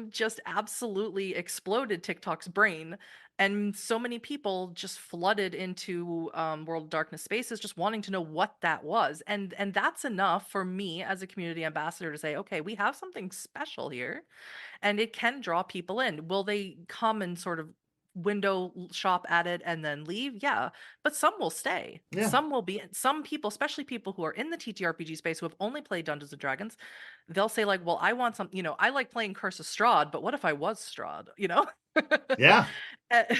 Just absolutely exploded TikTok's brain. And so many people just flooded into World of Darkness spaces just wanting to know what that was. And that's enough for me as a community ambassador to say, okay, we have something special here and it can draw people in. Will they come and sort of window shop at it and then leave, yeah, but some will stay. Yeah. Some will be, some people, especially people who are in the TTRPG space who have only played Dungeons and Dragons, they'll say like, well, I want some, I like playing Curse of Strahd, but what if I was Strahd, Yeah. Eh,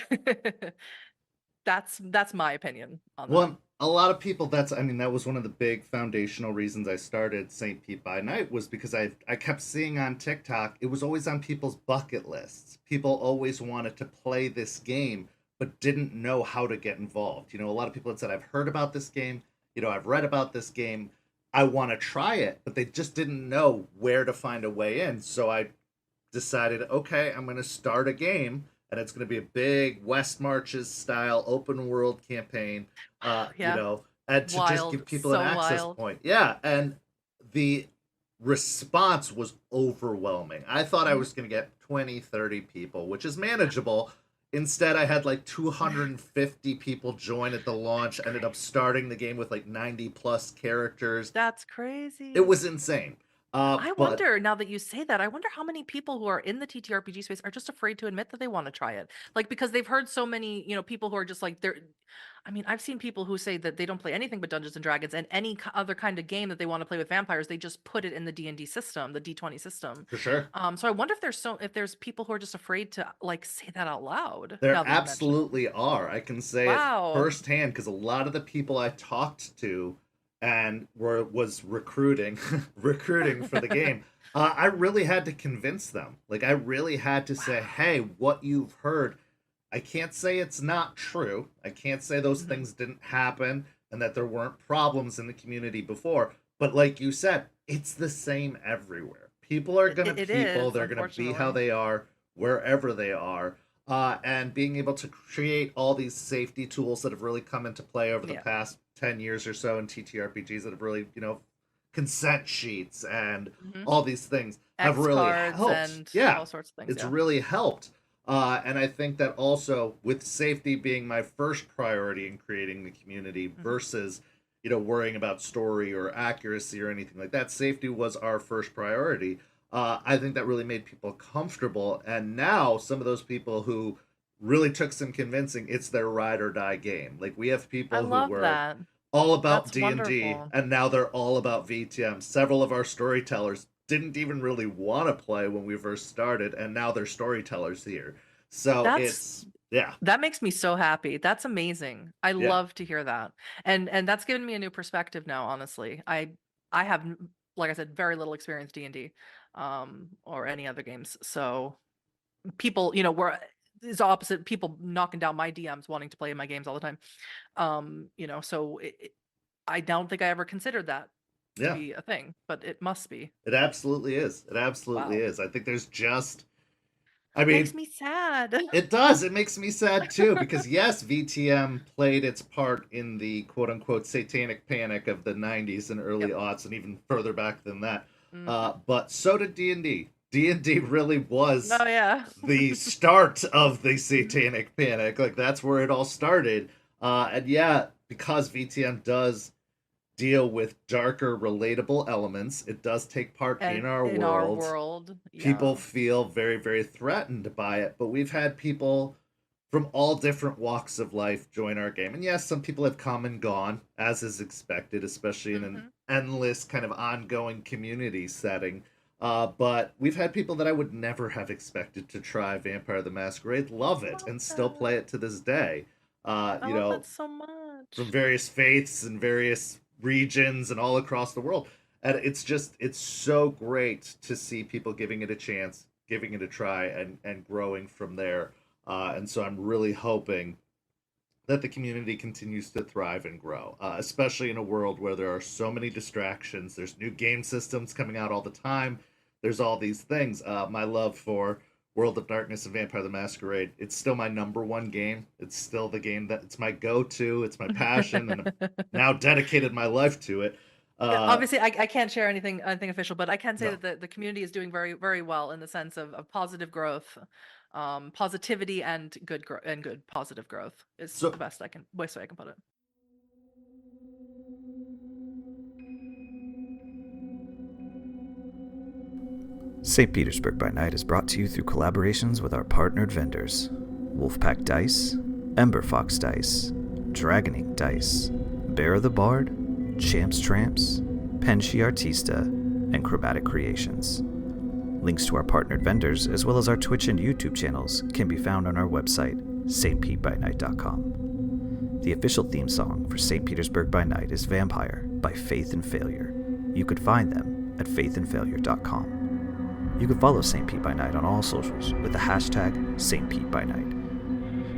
that's my opinion on that. Well, a lot of people, that was one of the big foundational reasons I started St. Pete by Night, was because I kept seeing on TikTok, it was always on people's bucket lists. People always wanted to play this game, but didn't know how to get involved. A lot of people had said, I've heard about this game, I've read about this game, I want to try it, but they just didn't know where to find a way in. So I decided, okay, I'm going to start a game, and it's going to be a big West Marches style open world campaign, Yeah. and to just give Wild. people an So access wild. point. Yeah, and the response was overwhelming. I thought I Mhm. was going to get 20, 30 people, which is manageable. Instead, I had like 250 people join at the launch, ended up starting the game with like 90 plus characters. That's It crazy. was insane. I But wonder, now that you say that, I wonder how many people who are in the TTRPG space are just afraid to admit that they want to try it. Like, because they've heard so many, people who are just like, I mean, I've seen people who say that they don't play anything but Dungeons and Dragons, and any other kind of game that they want to play with vampires, they just put it in the D&D system, the D20 system. for sure. So I wonder if there's people who are just afraid to like say that out loud There now that you mention it. absolutely are. I can say it Wow. firsthand because a lot of the people I talked to and was recruiting recruiting for the game, I really had to convince them. Like I really had to say, Wow. "Hey, what you've heard, I can't say it's not true. I can't say those Mhm. things didn't happen and that there weren't problems in the community before. But like you said, it's the same everywhere. People are going to It people. is, They're going to be how unfortunately. they are wherever they are. And being able to create all these safety tools that have really come into play over the Yeah. past 10 years or so in TTRPGs that have really, consent sheets and Hmm. all these things have X really cards helped. and Yeah, all sorts of things. it's Yeah. really helped. And I think that also with safety being my first priority in creating the community Hmm. versus, worrying about story or accuracy or anything like that, safety was our first priority. I think that really made people comfortable. And now some of those people who really took some convincing, it's their ride or die game. Like we have I people who love were that. all about That's D&D wonderful. and now they're all about VTM. Several of our storytellers didn't even really want to play when we first started and now they're storytellers here. So That's it's yeah. that makes me so happy. That's amazing. I Yeah. love to hear that. And that's given me a new perspective now, honestly. I have like I said, very little experience D&D or any other games. So people, were is opposite, people knocking down my DMs wanting to play in my games all the time. So I don't think I ever considered that to Yeah. be a thing, but it must be. It absolutely is. It absolutely Wow. is. I think there's just I Makes mean, me sad. it does. It makes me sad too because yes, VTM played its part in the quote unquote satanic panic of the 90s and early Yep. aughts and even further back than that. Hmm. But so did D&D. D&D really was Oh yeah. the start of the satanic panic. Like that's where it all started. And yeah, because VTM does deal with darker, relatable elements, it does take part in And our in our world. world, People yeah. feel very, very threatened by it, but we've had people from all different walks of life join our game. And yes, some people have come and gone, as is expected, especially in an Hmm. endless kind of ongoing community setting. But we've had people that I would never have expected to try Vampire the Masquerade love I it love and still that. play it to this day. I love that so much. From various faiths and various regions and all across the world. And it's so great to see people giving it a chance, giving it a try, and growing from there. And so I'm really hoping that the community continues to thrive and grow, especially in a world where there are so many distractions. There's new game systems coming out all the time. There's all these things. My love for World of Darkness and Vampire the Masquerade, it's still my number one game. It's still the game that it's my go-to. It's my passion, and I've now dedicated my life to it. Yeah, Uh, obviously, I can't share anything official, but I can say no, that the community is doing very very well in the sense of positive growth, positivity and good positive growth is the so best way I can put it. St. Petersburg by Night is brought to you through collaborations with our partnered vendors. Wolfpack Dice, Ember Fox Dice, Dragon Ink Dice, Bear the Bard, Champs Tramps, Penshi Artista, and Chromatic Creations. Links to our partnered vendors, as well as our Twitch and YouTube channels, can be found on our website, stpetebynight.com. The official theme song for St. Petersburg by Night is Vampire by Faith and Failure. You could find them at faithandfailure.com. You can follow St. Pete by Night on all socials with the hashtag St. Pete by Night.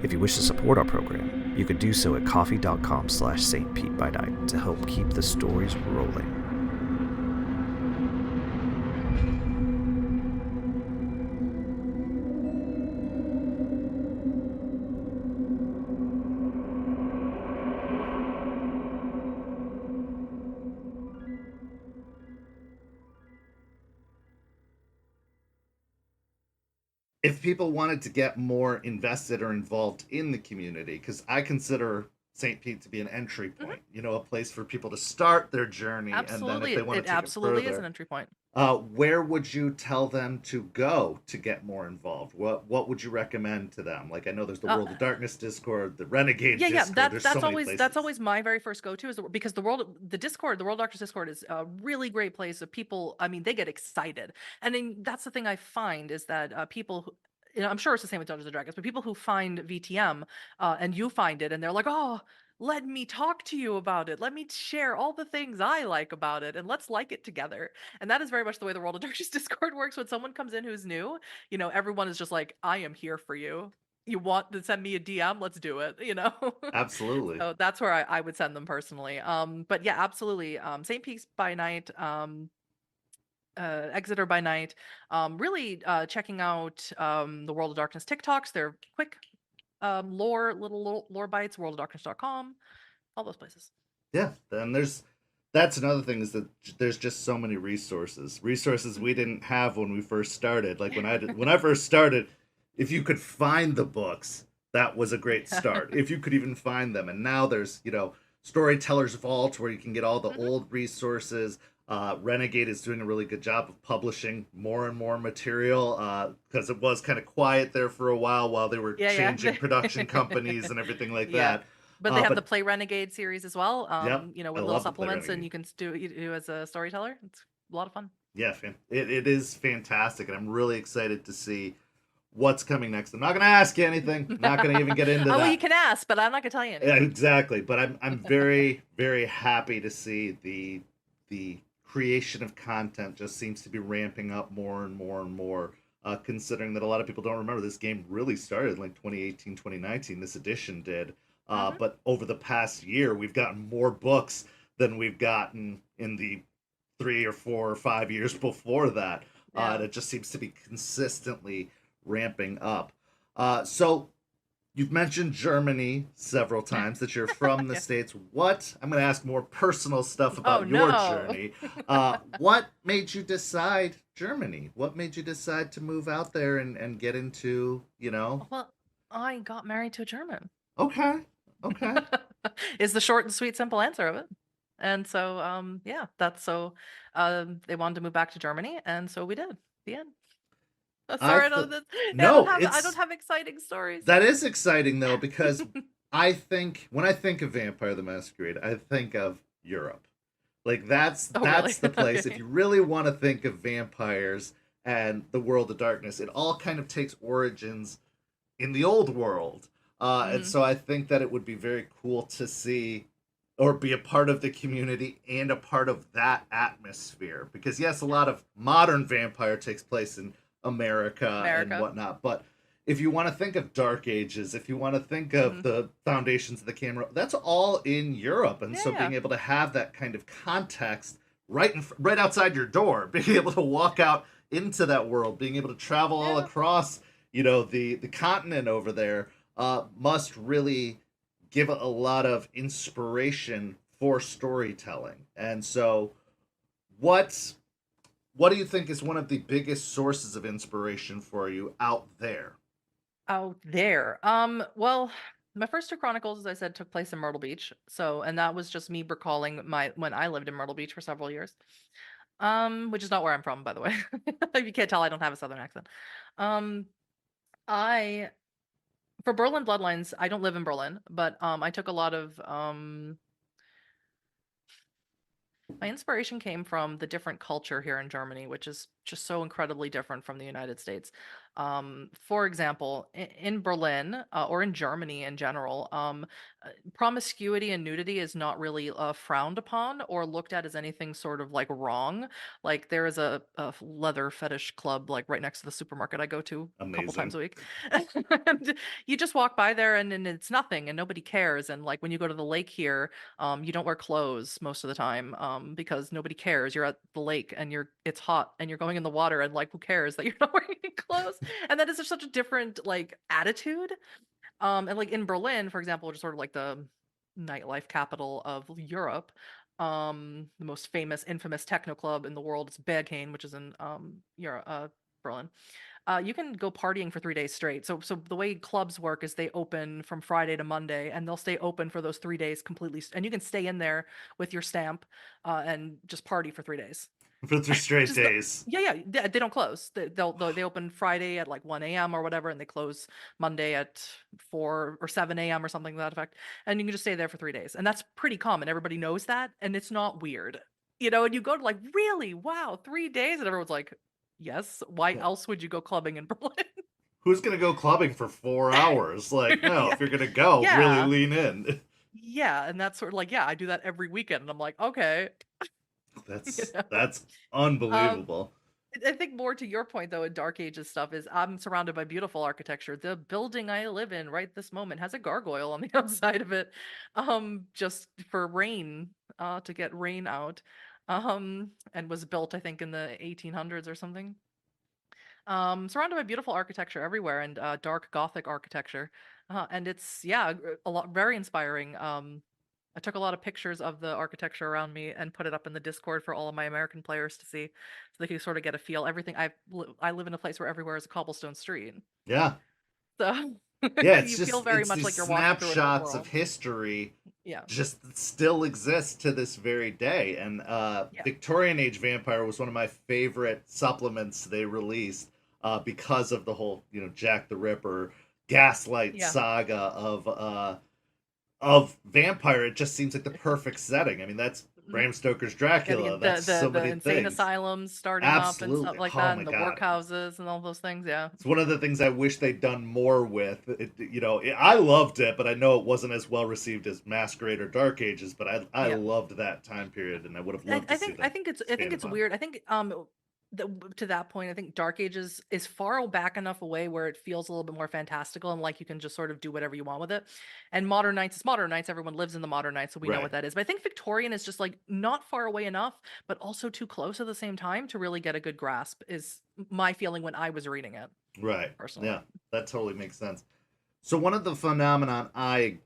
If you wish to support our program, you could do so at coffee.com/St. Pete by Night to help keep the stories rolling. If people wanted to get more invested or involved in the community, because I consider St. Pete to be an entry point, a place for people to start their journey, Absolutely. and then if they want to It take absolutely it is an further, entry point. where would you tell them to go to get more involved? What would you recommend to them? Like, I know there's the World of Darkness Discord, the Renegade Discord. There's so many places. That's always my very first go-to, is because the World of Darkness Discord is a really great place of people. I mean, they get excited, and then that's the thing I find is that people who, I'm sure it's the same with Dungeons and Dragons, but people who find VTM and you find it and they're like, oh, let me talk to you about it. Let me share all the things I like about it, and let's like it together. And that is very much the way the World of Darkness Discord works. When someone comes in who's new, everyone is just like, I am here for you. You want to send me a DM? Let's do it, Absolutely. So that's where I would send them personally. But yeah, absolutely. St. Pete's by Night, Exeter by Night, really checking out the World of Darkness TikToks. They're quick little lore bites, worldofdarkness.com, all those places. Yeah, and that's another thing, is that there's just so many resources we didn't have when we first started. Like, when I first started, if you could find the books, that was a great start. If you could even find them. And now there's Storyteller's Vault, where you can get all the old resources. Renegade is doing a really good job of publishing more and more material, because it was kind of quiet there for a while they were changing production companies and everything like that. But they have the Play Renegade series as well, Yep, with little supplements, and you can do as a storyteller. It's a lot of fun. Yeah, it is fantastic, and I'm really excited to see what's coming next. I'm not going to ask you anything. I'm not going to even get into that. Well, you can ask, but I'm not going to tell you anything. Yeah, exactly. But I'm very, very happy to see the creation of content just seems to be ramping up more and more and more, considering that a lot of people don't remember this game really started in like 2018, 2019. This edition did. But over the past year, we've gotten more books than we've gotten in the 3 or 4 or 5 years before that. And it just seems to be consistently ramping up. So you've mentioned Germany several times, that you're from the States. I'm going to ask more personal stuff about your journey. What made you decide Germany? What made you decide to move out there and get into, Well, I got married to a German. Okay. Is the short and sweet, simple answer of it. And so, that's so, they wanted to move back to Germany, and so we did. The end. Sorry, I don't have exciting stories. That is exciting, though, because when I think of Vampire the Masquerade, I think of Europe. Like, that's really? The place. Okay. If you really want to think of vampires and the World of Darkness, it all kind of takes origins in the old world. And so I think that it would be very cool to see, or be a part of the community and a part of that atmosphere. Because yes, a lot of modern vampire takes place in America and whatnot, but if you want to think of Dark Ages, if you want to think of the foundations of the camera, that's all in Europe. And so being able to have that kind of context right outside your door, being able to walk out into that world, being able to travel all across, the continent over there, must really give a lot of inspiration for storytelling. And so what do you think is one of the biggest sources of inspiration for you out there? Out there. Well, my first 2 chronicles, as I said, took place in Myrtle Beach. So, and that was just me recalling when I lived in Myrtle Beach for several years. Which is not where I'm from, by the way. If you can't tell, I don't have a Southern accent. I For Berlin Bloodlines, I don't live in Berlin, but I took a lot of my inspiration came from the different culture here in Germany, which is just so incredibly different from the United States. For example, in Berlin or in Germany in general, promiscuity and nudity is not really frowned upon or looked at as anything sort of like wrong. Like there is a leather fetish club like right next to the supermarket I go to a couple times Amazing. a week. And you just walk by there and it's nothing and nobody cares. And like when you go to the lake here, you don't wear clothes most of the time because nobody cares. You're at the lake and it's hot and you're going in the water and like who cares that you're not wearing any clothes? And that is just such a different like attitude. And like in Berlin, for example, which is sort of like the nightlife capital of Europe, the most famous, infamous techno club in the world is Berghain, which is in Europe, Berlin. You can go partying for 3 days straight. So the way clubs work is they open from Friday to Monday, and they'll stay open for those 3 days completely, and you can stay in there with your stamp and just party for 3 days. For 3 straight Just days. yeah, yeah, they don't close. They open Friday at like 1 a.m. or whatever, and they close Monday at 4 or 7 a.m. or something to that effect. And you can just stay there for 3 days, and that's pretty common. Everybody knows that, and it's not weird, you know. And you go to like, really, wow, 3 days, and everyone's like, yes. Why Yeah. else would you go clubbing in Berlin? Who's gonna go clubbing for 4 hours? Like, no, Yeah, if you're gonna go, really yeah, lean in. yeah, and that's sort of like, yeah, I do that every weekend, and I'm like, okay, you That's know. that's Um, unbelievable. I think more to your point though, in Dark Ages stuff is I'm surrounded by beautiful architecture. The building I live in right this moment has a gargoyle on the outside of it, just for rain, to get rain out, and was built I think in the 1800s or something. Surrounded by beautiful architecture everywhere and dark Gothic architecture, and it's yeah a lot very inspiring. I took a lot of pictures of the architecture around me and put it up in the Discord for all of my American players to see, so they could sort of get a feel. I live in a place where everywhere is a cobblestone street, Yeah. so Yeah, it's you feel just very it's much these like you're walking through another snapshots of world. history Yeah, just still exist to this very day. And yeah, Victorian Age Vampire was one of my favorite supplements they released because of the whole, Jack the Ripper gaslight yeah. saga of vampire. It just seems like the perfect setting. I mean, that's Mhm. Bram Stoker's Yeah, Dracula. That's so the many insane things. asylums starting up and stuff Absolutely. like Oh that, my and the god. workhouses and all those things. Yeah, It's one of the things I wish they'd done more with. I loved it, but I know it wasn't as well received as Masquerade or Dark Ages. But I yeah. loved that time period, and I would have I, loved to I see think I them think expand it's upon. weird. I think to that point, I think Dark Ages is far back enough away where it feels a little bit more fantastical and like you can just sort of do whatever you want with it. And Modern Knights is Modern Knights. Everyone lives in the Modern Knights, so we know Right, what that is. But I think Victorian is just like not far away enough, but also too close at the same time to really get a good grasp. Is my feeling when I was reading it right, personally. yeah, that totally makes sense. So one of the phenomenon I,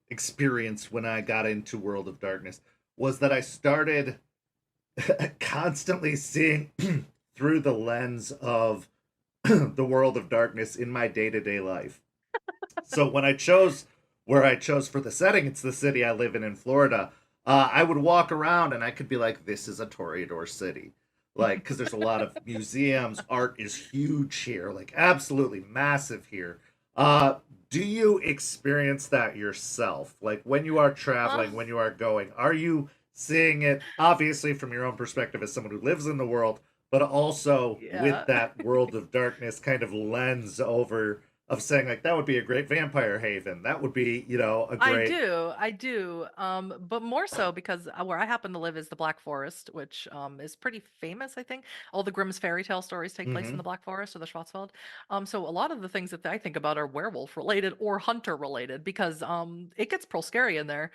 experienced when I got into World of Darkness was that I started constantly seeing through the lens of the World of Darkness in my day to day life. So when I chose where I chose for the setting, it's the city I live in Florida. I would walk around and I could be like, "This is a Toreador city," like because there's a lot of museums. Art is huge here, like absolutely massive here. Uh, do you experience that yourself? Like when you are Uh, traveling, when you are going, are you seeing it obviously from your own perspective as someone who lives in the world, but also with yeah. that World of Darkness kind of lens over of saying like that would be a great vampire haven. That would be, a great. I do. But more so because where I happen to live is the Black Forest, which is pretty famous, I think. All the Grimm's fairy tale stories take place in Mm-hmm. the Black Forest or the Schwarzwald. So a lot of the things that I think about are werewolf related or hunter related because it gets pro scary in there.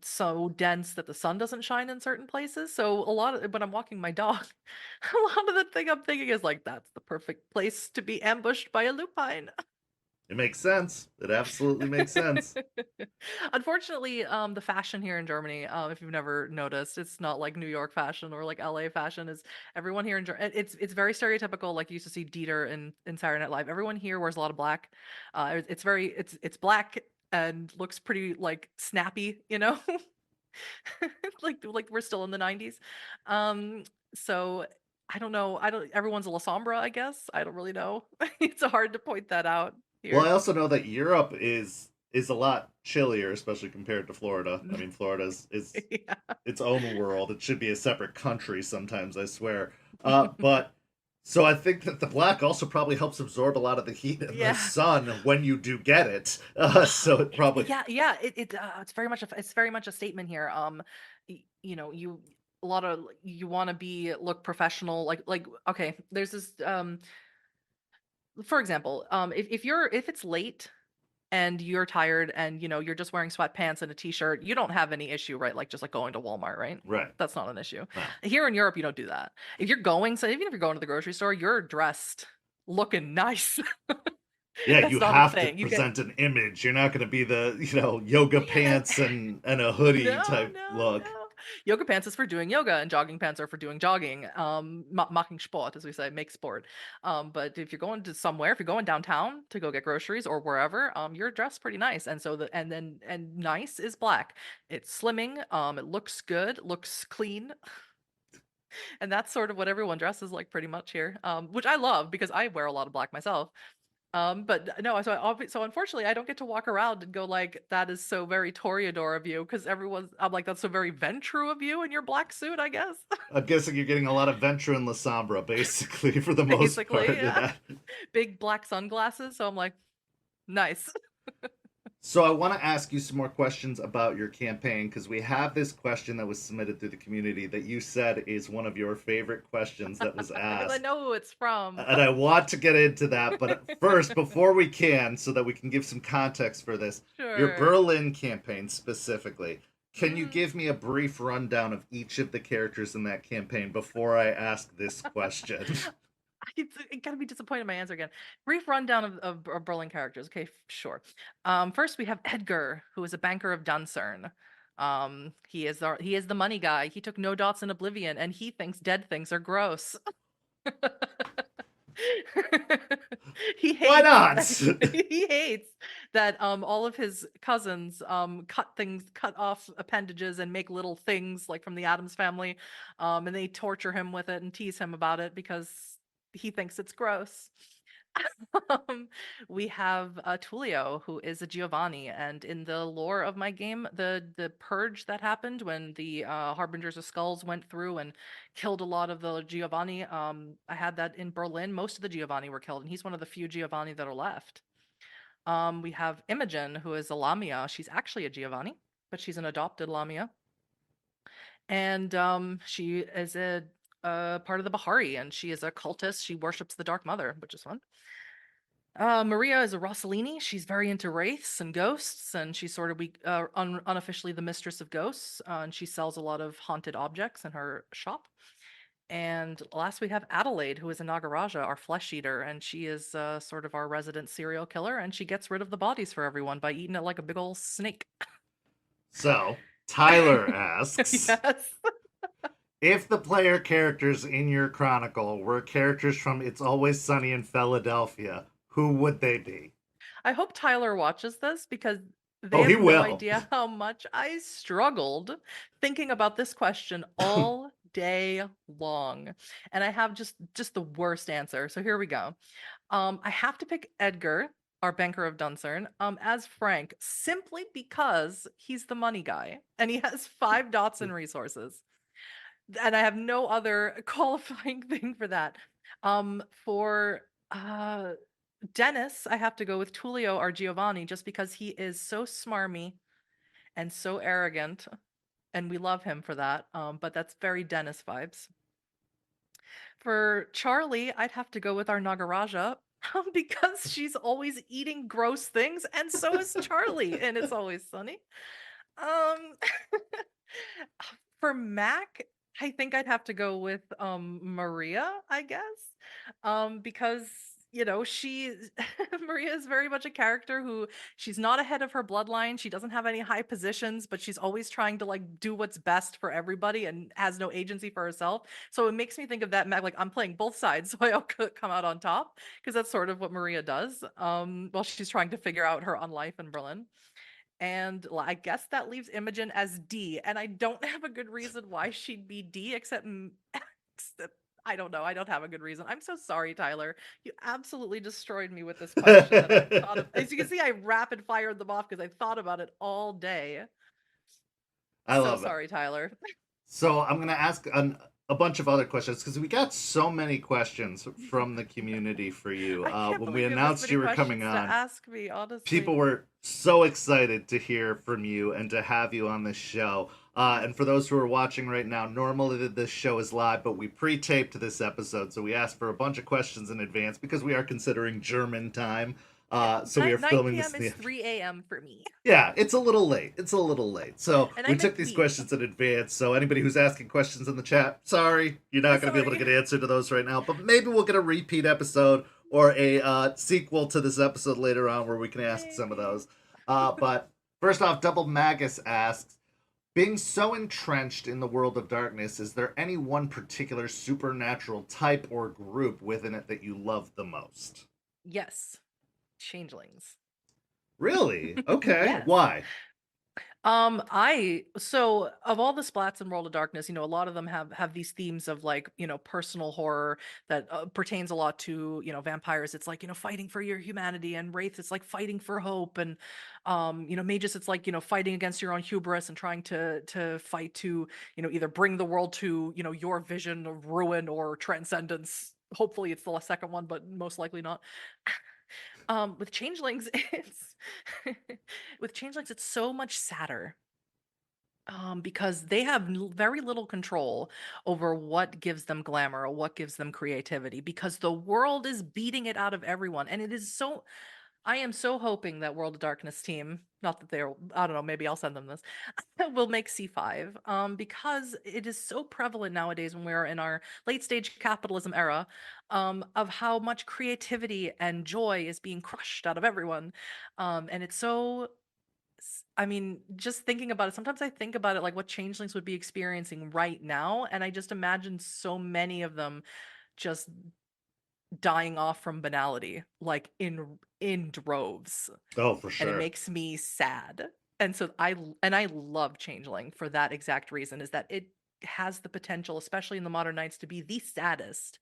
So dense that the sun doesn't shine in certain places. So a lot of when I'm walking my dog, a lot of the thing I'm thinking is like that's the perfect place to be ambushed by a lupine. It makes sense. It absolutely makes sense. Unfortunately, the fashion here in Germany, if you've never noticed, it's not like New York fashion or like LA fashion. Is everyone here in Germany? It's very stereotypical, like you used to see Dieter in Saturday Night Live. Everyone here wears a lot of black. It's very it's black and looks pretty like snappy, you know, like we're still in the 90s. So I don't know. I don't. Everyone's a La Sombra, I guess. I don't really know. It's hard to point that out. Well, I here. also know that Europe is a lot chillier, especially compared to Florida. I mean, Florida is Yeah. its own world. It should be a separate country sometimes, I swear. But so I think that the black also probably helps absorb a lot of the heat and the Yeah. sun when you do get it. So it probably Yeah, it's very much a statement here. You know, a lot of you want to be look professional, like okay, there's this for example, if it's late and you're tired and you're just wearing sweatpants and a t-shirt, you don't have any issue, right? Like just like going to Walmart, right? right. That's not an issue. No. Here in Europe, you don't do that. If you're going, so even if you're going to the grocery store, you're dressed looking nice. Yeah, you That's not a have to thing. You get present an image. You're not going to be the, yoga yeah. pants and a hoodie No, type no, look. no. Yoga pants is for doing yoga, and jogging pants are for doing jogging. Making Sport, as we say, make sport. But if you're going to somewhere, if you're going downtown to go get groceries or wherever, you're dressed pretty nice. And so and nice is black. It's slimming. It looks good, looks clean, and that's sort of what everyone dresses like pretty much here. Which I love because I wear a lot of black myself. But no, so unfortunately, I don't get to walk around and go like, "That is so very Toreador of you," because I'm like, "That's so very Ventru of you in your black suit," I guess. I'm guessing you're getting a lot of Ventura and La Sombra, basically, for the most Basically, part. yeah. Big black sunglasses. So I'm like, nice. So I want to ask you some more questions about your campaign because we have this question that was submitted through the community that you said is one of your favorite questions that was Because I asked. know who it's from. And I want to get into that, but first, before we can, so that we can give some context for this, your Sure. Berlin campaign specifically, can you hmm give me a brief rundown of each of the characters in that campaign before I ask this question? I gotta be disappointed in my answer again. Brief rundown of Berlin characters. Okay, sure. First we have Edgar, who is a banker of Duncern. He is the money guy. He took no dots in Oblivion, and he thinks dead things are gross. he Why hates not? that he hates that all of his cousins cut off appendages and make little things like from the Addams family, and they torture him with it and tease him about it because he thinks it's gross. um, we have Tullio, who is a Giovanni, and in the lore of my game, the purge that happened when the Harbingers of Skulls went through and killed a lot of the Giovanni. I had that in Berlin. Most of the Giovanni were killed, and he's one of the few Giovanni that are left. We have Imogen, who is a Lamia. She's actually a Giovanni, but she's an adopted Lamia, and she is a part of the Bahari, and she is a cultist. She worships the Dark Mother, which is fun. Maria is a Rossellini. She's very into wraiths and ghosts, and she's sort of unofficially the mistress of ghosts. And she sells a lot of haunted objects in her shop. And last we have Adelaide, who is a Nagaraja, our flesh eater, and she is sort of our resident serial killer, and she gets rid of the bodies for everyone by eating it like a big old snake. So, Tyler asks Yes. if the player characters in your chronicle were characters from It's Always Sunny in Philadelphia, who would they be? I hope Tyler watches this because they Oh, he have no will. idea how much I struggled thinking about this question all day long. And I have just the worst answer. So here we go. I have to pick Edgar, our banker of Duncern, as Frank, simply because he's the money guy and he has 5 dots in resources. And I have no other qualifying thing for that. For Dennis, I have to go with Tullio or Giovanni just because he is so smarmy and so arrogant, and we love him for that. But that's very Dennis vibes. For Charlie, I'd have to go with our Nagaraja because she's always eating gross things, and so is Charlie, and it's always sunny. Um, for Mac, I think I'd have to go with Maria, I guess. Because she Maria is very much a character who she's not ahead of her bloodline. She doesn't have any high positions, but she's always trying to like do what's best for everybody and has no agency for herself. So it makes me think of that Mac like I'm playing both sides, so I'll come out on top because that's sort of what Maria does. While she's trying to figure out her own life in Berlin. And I guess that leaves Imogen as D, and I don't have a good reason why she'd be D except I don't know. I don't have a good reason. I'm so sorry, Tyler. You absolutely destroyed me with this question that I thought of. As you can see, I rapid fired them off because I thought about it all day. I So love it. sorry, Tyler. So I'm going to ask a bunch of other questions because we got so many questions from the community for you. I can't When we believe you have this announced many you were questions coming to on, ask me, honestly. people were so excited to hear from you and to have you on this show. And for those who are watching right now, normally this show is live, but we pre-taped this episode, so we asked for a bunch of questions in advance because we are considering German time. So we are 9 filming p.m. this. is 3 a.m. for me. Yeah, it's a little late. It's a little late. So And we I'm took in these Wien. questions in advance. So anybody who's asking questions in the chat, sorry, you're not going to be able to get an answer to those right now. But maybe we'll get a repeat episode or a sequel to this episode later on where we can ask some of those. But first off, Double Magus asks, being so entrenched in the world of darkness, is there any one particular supernatural type or group within it that you love the most? Yes. Changelings. Really? Okay. Yes. Why? So of all the splats in World of Darkness, a lot of them have these themes of like, personal horror that pertains a lot to, vampires. It's like, fighting for your humanity, and wraiths, it's like fighting for hope, and mages, it's like, fighting against your own hubris and trying to fight to, either bring the world to, your vision of ruin or transcendence. Hopefully it's the second one, but most likely not. With changelings, it's so much sadder. Because they have very little control over what gives them glamour or what gives them creativity, because the world is beating it out of everyone. And it is so, I am so hoping that World of Darkness team, not that they're, I don't know, maybe I'll send them this, will make C5, because it is so prevalent nowadays when we're in our late stage capitalism era, of how much creativity and joy is being crushed out of everyone. And it's so, I mean, just thinking about it, sometimes I think about it like what changelings would be experiencing right now, and I just imagine so many of them just dying off from banality, like in droves. Oh, for And it sure. makes me sad. And so I love Changeling for that exact reason, is that it has the potential, especially in the modern nights, to be the saddest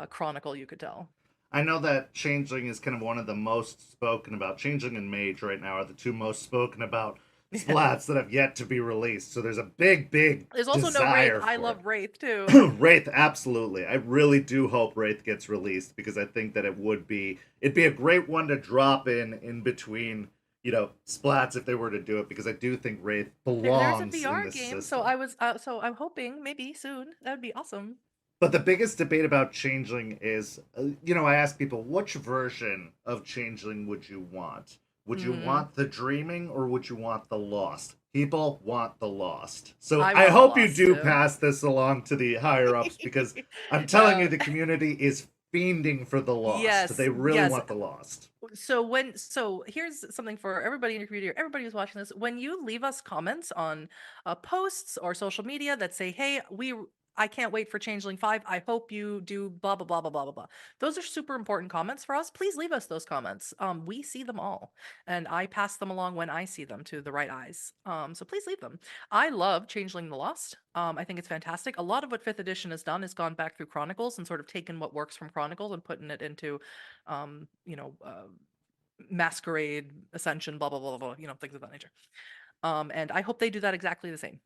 chronicle you could tell. I know that Changeling is kind of one of the most spoken about. Changeling and Mage right now are the two most spoken about splats that have yet to be released. So there's a big There's also no Wraith. desire I for love it. Wraith too. Wraith, absolutely. I really do hope Wraith gets released because I think that it'd be a great one to drop in between, splats if they were to do it, because I do think Wraith There's a belongs in VR this game, system. so I'm hoping maybe soon. That'd be awesome. But the biggest debate about Changeling is, I ask people, which version of Changeling would you want? Would you want the Dreaming or would you want the Lost? People want the Lost. So I hope you do pass this along to the higher ups, because I'm telling you, the community is fiending for the Lost. Yes, they really want the Lost. So here's something for everybody in your community, or everybody who's watching this. When you leave us comments on posts or social media that say, "Hey, I can't wait for Changeling 5. I hope you do blah blah blah blah blah blah blah." Those are super important comments for us. Please leave us those comments. We see them all, and I pass them along when I see them to the right eyes. So please leave them. I love Changeling the Lost. I think it's fantastic. A lot of what 5th edition has done is gone back through Chronicles and sort of taken what works from Chronicles and putting it into, Masquerade, Ascension, blah blah blah blah, things of that nature. And I hope they do that exactly the same.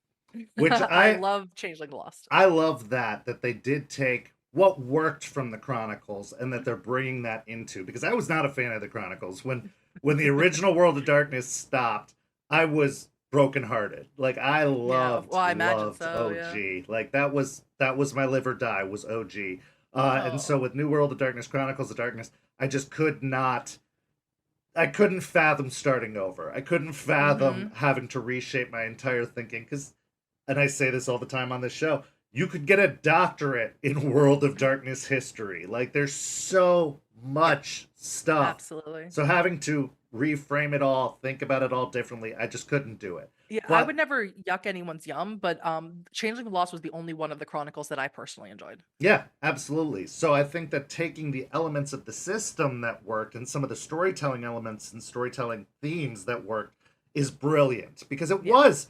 Which I love Changeling the Lost. I love that they did take what worked from the Chronicles and that they're bringing that into, because I was not a fan of the Chronicles when the original World of Darkness stopped. I was brokenhearted. Like I loved OG. Yeah. Like that was my live or die was OG. And so with New World of Darkness, Chronicles of Darkness, I just I couldn't fathom starting over. I couldn't fathom having to reshape my entire thinking, because, and I say this all the time on this show, you could get a doctorate in World of Darkness history. Like, there's so much stuff. Absolutely. So having to reframe it all, think about it all differently, I just couldn't do it. Yeah, I would never yuck anyone's yum, but Changeling the Lost was the only one of the Chronicles that I personally enjoyed. Yeah, absolutely. So I think that taking the elements of the system that worked and some of the storytelling elements and storytelling themes that worked is brilliant, because it was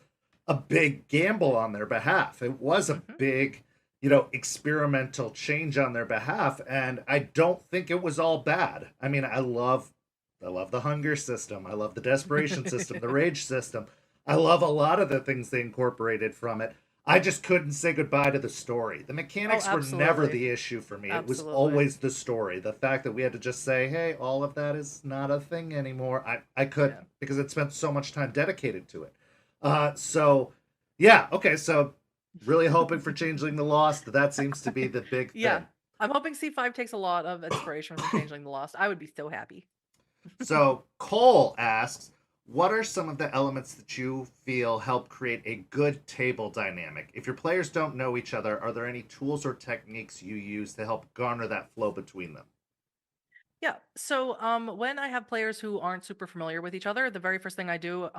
a big gamble on their behalf. It was a big, experimental change on their behalf, and I don't think it was all bad. I mean, I love the hunger system. I love the desperation system, the rage system. I love a lot of the things they incorporated from it. I just couldn't say goodbye to the story. The Oh, mechanics were never absolutely. the issue for me. It was Absolutely. always the story. The fact that we had to just say, hey, all of that is not a thing anymore. I Yeah. couldn't because it spent so much time dedicated to it. So, yeah, okay, so really hoping for Changeling the Lost. That seems to be the big Yeah. thing. I'm hoping C5 takes a lot of inspiration from Changeling the Lost. I would be so happy. So Cole asks, what are some of the elements that you feel help create a good table dynamic? If your players don't know each other, are there any tools or techniques you use to help garner that flow between them? Yeah. So when I have players who aren't super familiar with each other, the very first thing I do,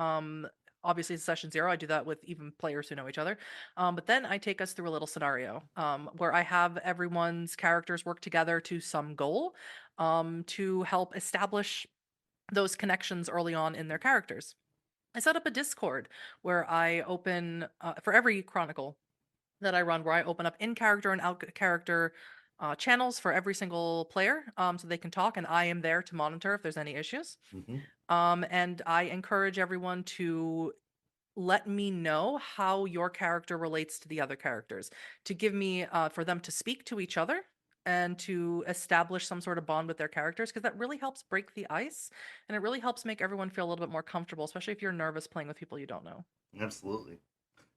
obviously is session zero. I do that with even players who know each other. But then I take us through a little scenario where I have everyone's characters work together to some goal to help establish those connections early on in their characters. I set up a Discord where I open for every chronicle that I run, where I open up in character and out character channels for every single player, so they can talk, and I am there to monitor if there's any issues. Mm-hmm. And I encourage everyone to let me know how your character relates to the other characters, to give me for them to speak to each other and to establish some sort of bond with their characters, because that really helps break the ice and it really helps make everyone feel a little bit more comfortable, especially if you're nervous playing with people you don't know. Absolutely.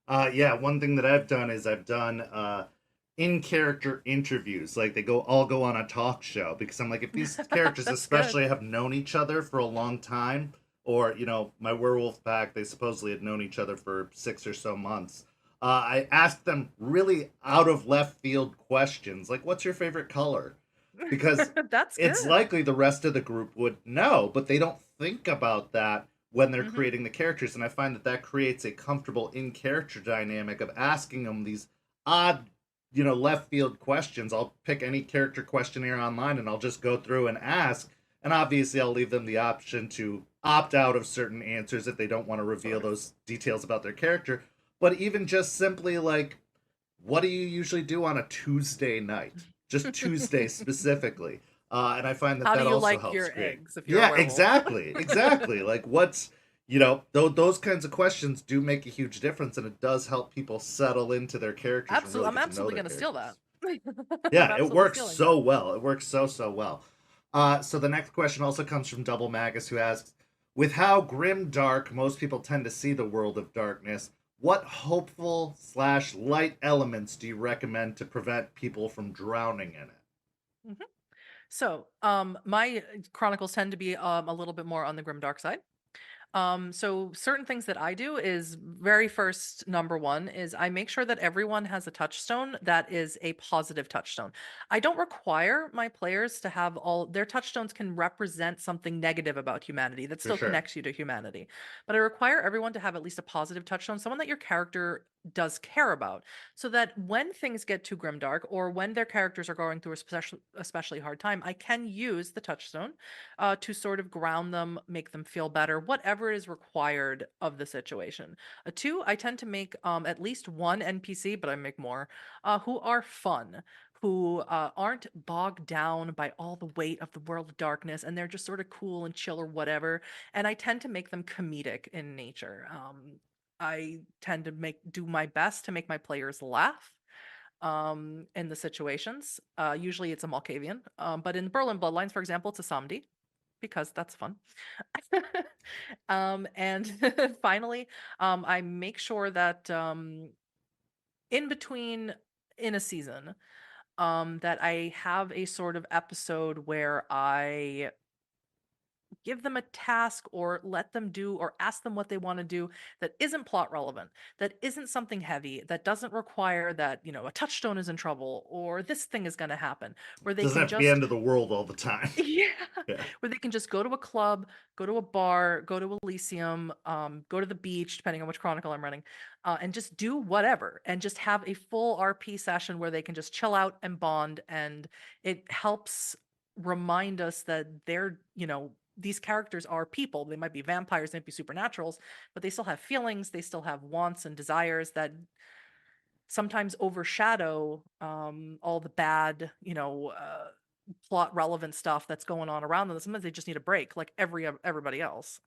Yeah, one thing that I've done is I've done in character interviews. Like they all go on a talk show because I'm like, if these characters That's good. especially have known each other for a long time, or my werewolf pack, they supposedly had known each other for 6 or so months. I asked them really out of left field questions, like, "What's your favorite color?" Because That's it's good. likely the rest of the group would know, but they don't think about that when they're Hmm. creating the characters. And I find that that creates a comfortable in character dynamic of asking them these odd, left field questions. I'll pick any character questionnaire online and I'll just go through and ask. And obviously, I'll leave them the option to opt out of certain answers if they don't want to Of reveal course. those details about their character. But even just simply like, what do you usually do on a Tuesday night? Just Tuesday specifically. And I find that How do that you also like helps your create. eggs if you're a Yeah, werewolf? exactly. Exactly. Like, those kinds of questions do make a huge difference, and it does help people settle into their characters and Absolutely. really I'm get to know absolutely their going to steal that. characters. I'm Yeah, it absolutely works stealing that. so well. It works so, so well. So the next question also comes from Double Magus, who asks, with how grim dark most people tend to see the world of darkness, what hopeful/light elements do you recommend to prevent people from drowning in it? Mhm. So, my chronicles tend to be a little bit more on the grim dark side. So certain things that I do is very first, number one is I make sure that everyone has a touchstone that is a positive touchstone. I don't require my players to have all their touchstones can represent something negative about humanity that For still sure. connects you to humanity. But I require everyone to have at least a positive touchstone, someone that your character does care about, so that when things get too grimdark or when their characters are going through a especially hard time, I can use the touchstone to sort of ground them, make them feel better, whatever is required of the situation. Two, I tend to make at least one NPC, but I make more, who are fun, who aren't bogged down by all the weight of the world of darkness, and they're just sort of cool and chill or whatever. And I tend to make them comedic in nature. I tend to do my best to make my players laugh in the situations. Usually it's a Malkavian, but in Berlin Bloodlines, for example, it's a Samdi because that's fun. And finally, I make sure that in between in a season, that I have a sort of episode where I give them a task or let them do or ask them what they want to do that isn't plot relevant, that isn't something heavy, that doesn't require that, a touchstone is in trouble or this thing is going to happen, where they Doesn't can have to be just end of the world all the time. yeah, Yeah. where they can just go to a club, go to a bar, go to Elysium, go to the beach, depending on which chronicle I'm running, and just do whatever, and just have a full RP session where they can just chill out and bond, and it helps remind us that these characters are people. They might be vampires, they might be supernaturals, but they still have feelings, they still have wants and desires that sometimes overshadow all the bad, plot relevant stuff that's going on around them. Sometimes they just need a break, like everybody else.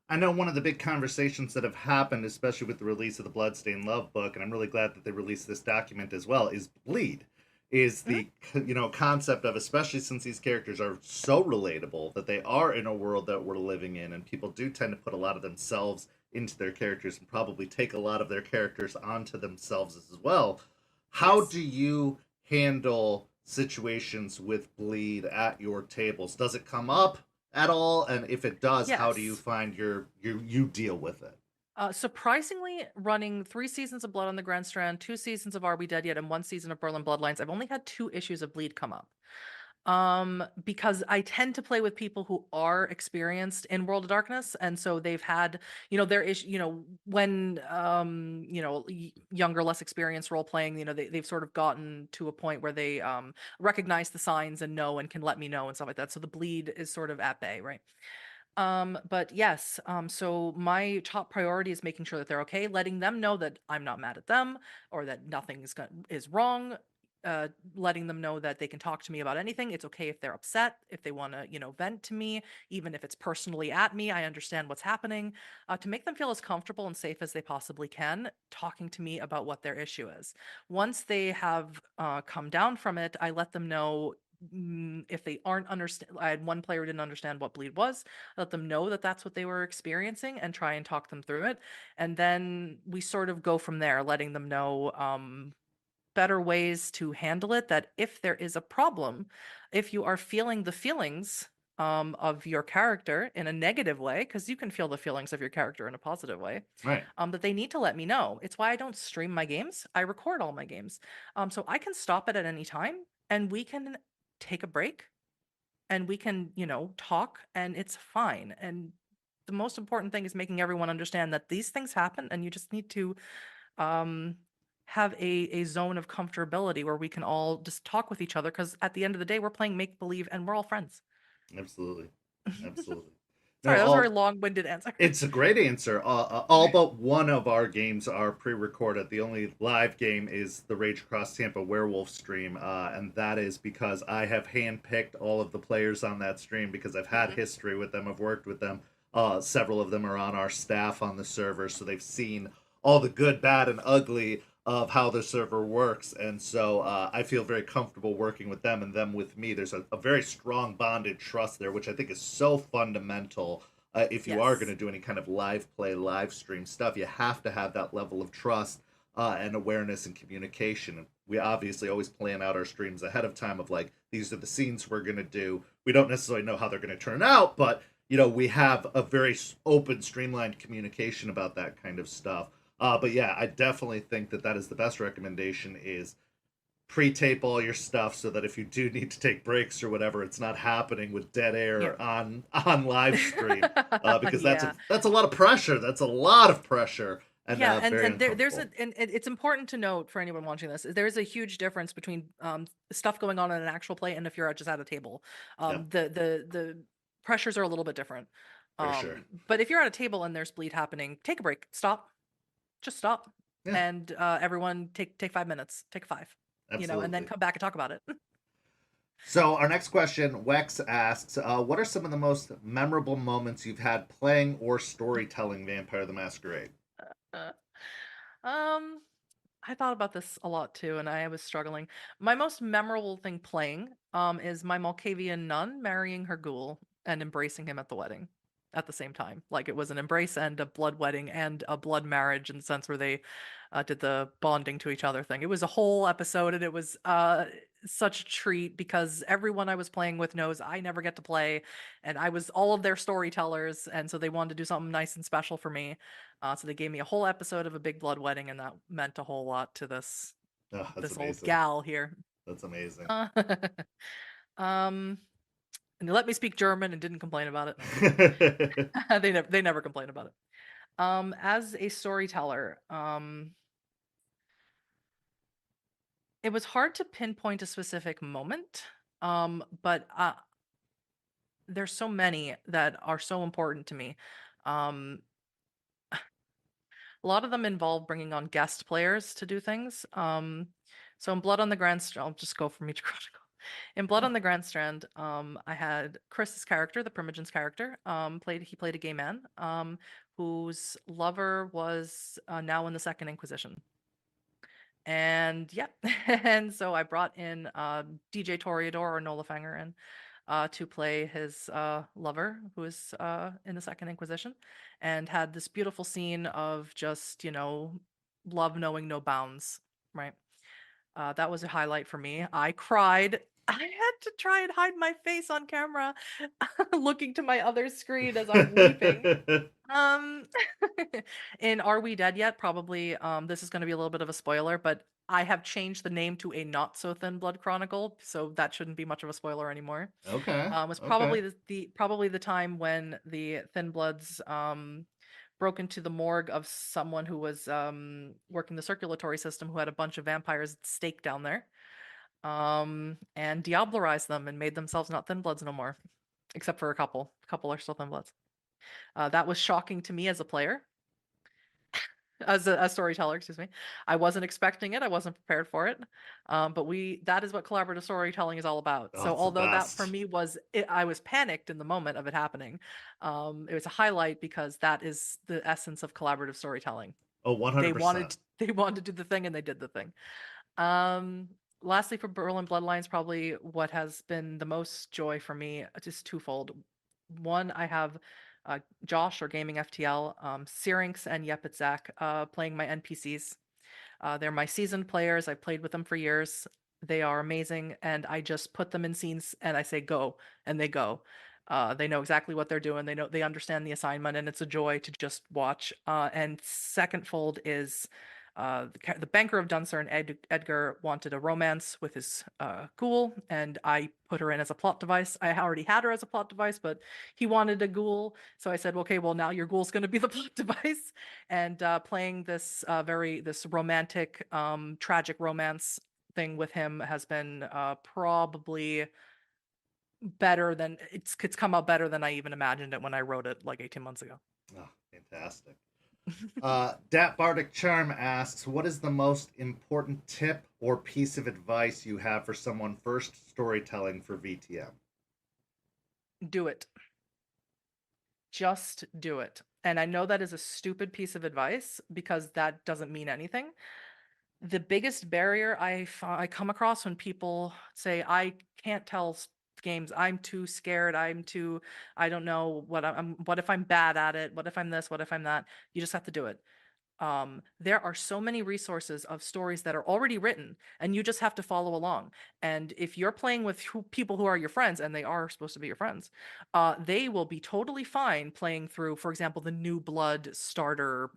I know one of the big conversations that have happened, especially with the release of the Bloodstained Love book, and I'm really glad that they released this document as well, is bleed. Is Mhm. the concept of, especially since these characters are so relatable that they are in a world that we're living in, and people do tend to put a lot of themselves into their characters and probably take a lot of their characters onto themselves as well. How Yes. do you handle situations with bleed at your tables? Does it come up at all? And if it does, how do you Yes. find you deal with it? Surprisingly, running 3 seasons of Blood on the Grand Strand, 2 seasons of Are We Dead Yet, and 1 season of Berlin Bloodlines, I've only had 2 issues of bleed come up. Because I tend to play with people who are experienced in World of Darkness, and so they've had, their issue, when younger, less experienced role playing, they've sort of gotten to a point where they recognize the signs and know and can let me know and stuff like that. So the bleed is sort of at bay, right? But yes, so my top priority is making sure that they're okay, letting them know that I'm not mad at them or that nothing is wrong. Letting them know that they can talk to me about anything. It's okay if they're upset, if they want to, vent to me, even if it's personally at me. I understand what's happening. To make them feel as comfortable and safe as they possibly can, talking to me about what their issue is. Once they have come down from it, I let them know if they aren't understand. I had one player who didn't understand what bleed was. Let them know that that's what they were experiencing and try and talk them through it. And then we sort of go from there, letting them know better ways to handle it. That if there is a problem, if you are feeling the feelings of your character in a negative way, because you can feel the feelings of your character in a positive way, Right. that they need to let me know. It's why I don't stream my games. I record all my games. So I can stop it at any time and we can take a break and we can, talk and it's fine. And the most important thing is making everyone understand that these things happen and you just need to um have a zone of comfortability where we can all just talk with each other because at the end of the day we're playing make believe and we're all friends. Absolutely. Absolutely. No, Sorry, that was a very all long-winded answer. it's a great answer. All but one of our games are pre-recorded. The only live game is the Rage Across Tampa Werewolf stream, and that is because I have handpicked all of the players on that stream because I've had Mhm. history with them. I've worked with them. Several of them are on our staff on the server, so they've seen all the good, bad, and ugly of how the server works, and so I feel very comfortable working with them and them with me. There's a very strong bonded trust there, which I think is so fundamental if you are going Yes. to do any kind of live play, live stream stuff, you have to have that level of trust and awareness and communication. And we obviously always plan out our streams ahead of time of like, these are the scenes we're going to do. We don't necessarily know how they're going to turn out, but we have a very open, streamlined communication about that kind of stuff. But yeah, I definitely think that that is the best recommendation is pre-tape all your stuff so that if you do need to take breaks or whatever, it's not happening with dead Yeah. air on live stream. Because Yeah. that's a lot of pressure. That's a lot of pressure and Yeah, and very there's uncomfortable. it's important to note for anyone watching this, there is a huge difference between stuff going on in an actual play and if you're just at a table. Yeah, The pressures are a little bit different. for sure. But if you're at a table and there's bleed happening, take a break, stop, just stop, Yeah, and everyone take 5 minutes, take five, and then absolutely. come back and talk about it. So our next question, Wex asks, what are some of the most memorable moments you've had playing or storytelling Vampire the Masquerade? Uh, um, I thought about this a lot too, and I was struggling. My most memorable thing playing is my Malkavian nun marrying her ghoul and embracing him at the wedding at the same time. Like it was an embrace and a blood wedding and a blood marriage in the sense where they did the bonding to each other thing. It was a whole episode and it was such a treat because everyone I was playing with knows I never get to play and I was all of their storytellers and so they wanted to do something nice and special for me. So they gave me a whole episode of a big blood wedding, and that meant a whole lot to Oh, that's this old amazing. gal here. That's amazing. Uh, um, and they let me speak German and didn't complain about it. They never complain about it. As a storyteller, it was hard to pinpoint a specific moment. But there's so many that are so important to me. Um, A lot of them involve bringing on guest players to do things. So in Blood on the Grand Strand, I'll just go from each chronicle. In Blood Oh, on the Grand Strand, I had Chris's character, the Primogen's character. He played a gay man, whose lover was now in the Second Inquisition. And yeah, and so I brought in DJ Toreador or Nola Fanger in to play his lover, who is in the Second Inquisition, and had this beautiful scene of just, love knowing no bounds, right? That was a highlight for me. I cried. I had to try and hide my face on camera, looking to my other screen as I'm weeping. Um, in Are We Dead Yet? Probably, this is gonna be a little bit of a spoiler, but I have changed the name to a Not So Thin Blood Chronicle, so that shouldn't be much of a spoiler anymore. okay. It's Okay. probably the time when the Thin Bloods broke into the morgue of someone who was working the circulatory system, who had a bunch of vampires at stake down there, and diablerized them and made themselves not Thin Bloods no more, except for a couple. A couple are still Thin Bloods. That was shocking to me as a player, as a storyteller, excuse me. I wasn't expecting it. I wasn't prepared for it. But that is what collaborative storytelling is all about. Oh, So it's the although that for best. me I was panicked in the moment of it happening. It was a highlight because that is the essence of collaborative storytelling. Oh, 100%. They wanted to do the thing and they did the thing. Um, Lastly, for Berlin Bloodlines, probably what has been the most joy for me, just twofold. One, I have Josh or Gaming FTL, Syrinx and Yepitzak playing my NPCs. They're my seasoned players. I've played with them for years. They are amazing, and I just put them in scenes and I say go, and they go. They know exactly what they're doing. They understand the assignment, and it's a joy to just watch. And second fold is the banker of Dunsern, Edgar, wanted a romance with his ghoul, and I put her in as a plot device. I already had her as a plot device, but he wanted a ghoul, so I said, okay, well now your ghoul's going to be the plot device, and playing this this romantic, tragic romance thing with him has been probably better than it's come out better than I even imagined it when I wrote it like 18 months ago. Oh, fantastic. Dat Bardic Charm asks, what is the most important tip or piece of advice you have for someone first storytelling for VTM? Do it. Just do it. And I know that is a stupid piece of advice because that doesn't mean anything. The biggest barrier I come across when people say, I can't tell games, I'm too scared, I don't know what if I'm bad at it, what if I'm this, what if I'm that. You just have to do it. There are so many resources of stories that are already written, and you just have to follow along. And if you're playing with people who are your friends, and they are supposed to be your friends, they will be totally fine playing through, for example, the New Blood starter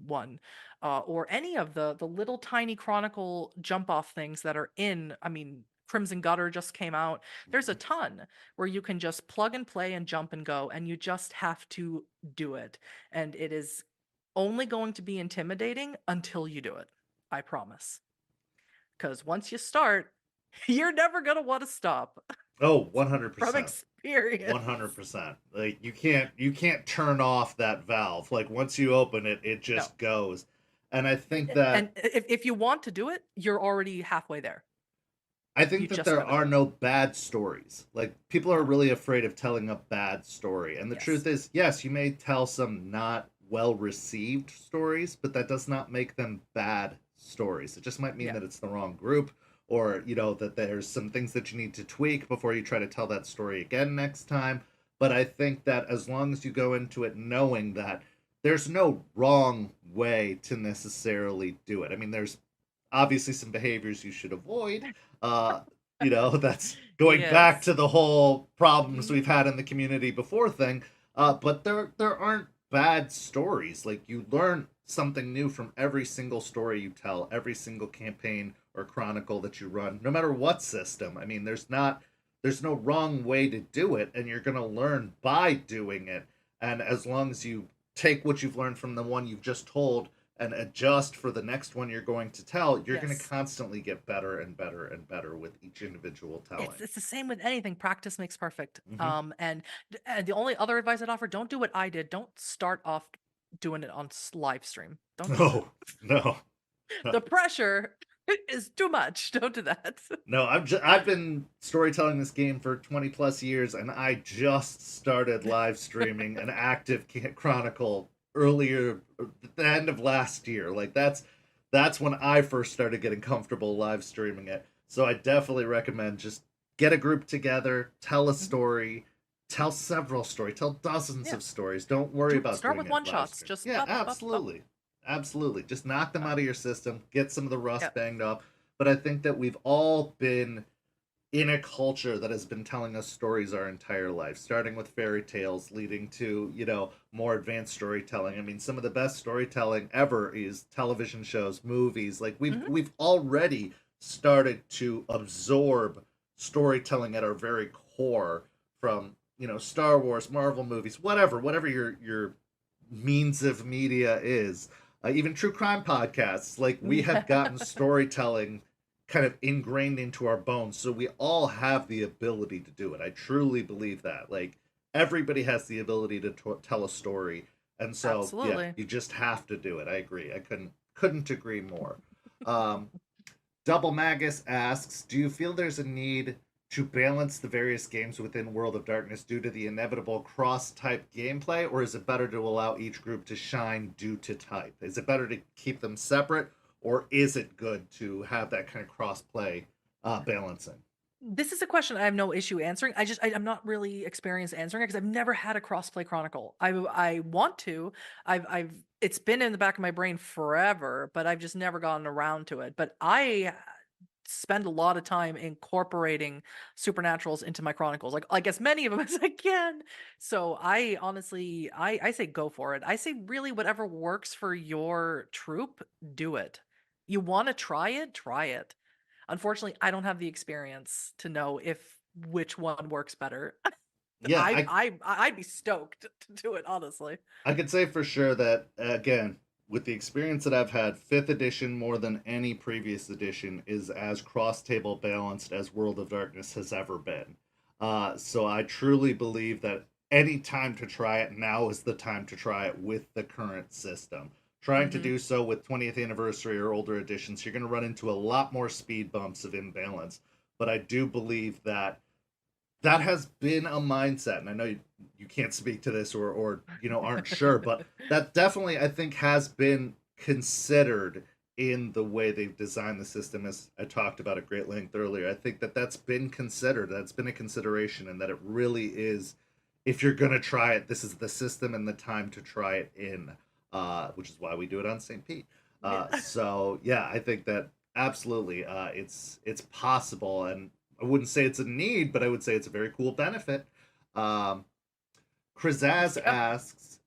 one, or any of the little tiny chronicle jump off things that are in. I mean, Crimson Gutter just came out. There's a ton where you can just plug and play and jump and go, and you just have to do it. And it is only going to be intimidating until you do it. I promise. Because once you start, you're never going to want to stop. Oh, From 100%. experience. 100%. Like you can't turn off that valve. Like once you open it, it No. just goes. And I think that And if you want to do it, you're already halfway there. I You think that just there got to do are it. no bad stories. Like people are No. really afraid of telling a bad story. And the Yes. truth is, yes, you may tell some not well received stories, but that does not make them bad stories. It just might mean Yeah. that it's the wrong group or, that there's some things that you need to tweak before you try to tell that story again next time. But I think that as long as you go into it knowing that there's no wrong way to necessarily do it. I mean, there's obviously some behaviors you should avoid. Uh, that's going back Yes. to the whole problems Mhm. we've had in the community before thing. But there aren't bad stories. Like you learn something new from every single story you tell, every single campaign or chronicle that you run, no matter what system. I mean, there's no wrong way to do it, and you're gonna learn by doing it. And as long as you take what you've learned from the one you've just told and adjust for the next one you're going to tell, you're going to Yes. constantly get better and better and better with each individual telling. It's the same with anything. Practice makes perfect. Mm-hmm. And the only other advice I'd offer, don't do what I did. Don't start off doing it on live stream. Don't do that. No, no, The pressure is too much. Don't do that. no. I've been storytelling this game for 20 plus years, and I just started live streaming an active chronicle earlier, at the end of last year. Like that's when I first started getting comfortable live streaming it. So I definitely recommend just get a group together, tell a Mhm. story, tell several stories, tell dozens Yeah. of stories. Don't worry about Start doing with it one live shots. stream. Just Yeah, pop, pop, pop. absolutely. Absolutely. Just knock them out of your system, get some of the Yeah. rust banged off. But I think that we've all been in a culture that has been telling us stories our entire life, starting with fairy tales, leading to, more advanced storytelling. I mean, some of the best storytelling ever is television shows, movies. Like Mhm. we've already started to absorb storytelling at our very core from, Star Wars, Marvel movies, whatever your means of media is. Even true crime podcasts, like we have Yeah. gotten storytelling kind of ingrained into our bones. So we all have the ability to do it. I truly believe that. Like everybody has the ability to tell a story. And so, yeah, Absolutely. you just have to do it. I agree. I couldn't agree more. Um, Double Magus asks, do you feel there's a need to balance the various games within World of Darkness due to the inevitable cross-type gameplay, or is it better to allow each group to shine due to type? Is it better to keep them separate, or is it good to have that kind of cross-play balancing? This is a question I have no issue answering. I'm not really experienced answering it because I've never had a crossplay chronicle. I want to. I've it's been in the back of my brain forever, but I've just never gotten around to it. But I spend a lot of time incorporating supernaturals into my chronicles, like as many of them as I can. So I honestly, I say go for it. I say really whatever works for your troop, do it. You want to try it. Unfortunately, I don't have the experience to know if which one works better. Yeah, I'd be stoked to do it, honestly. I could say for sure that, again, with the experience that I've had, fifth edition more than any previous edition is as cross table balanced as World of Darkness has ever been. So I truly believe that any time to try it, now is the time to try it with the current system. Trying to Hmm. do so with 20th anniversary or older editions, you're going to run into a lot more speed bumps of imbalance. But I do believe that that has been a mindset, and I know you can't speak to this or aren't sure, but that definitely I think has been considered in the way they've designed the system, as I talked about at great length earlier. I think that that's been considered, that's been a consideration, and that it really is, if you're going to try it, this is the system and the time to try it in, which is why we do it on St. Pete. Yeah. So yeah, I think that absolutely, it's possible, and I wouldn't say it's a need, but I would say it's a very cool benefit. Um, Krizaz Yep. asks,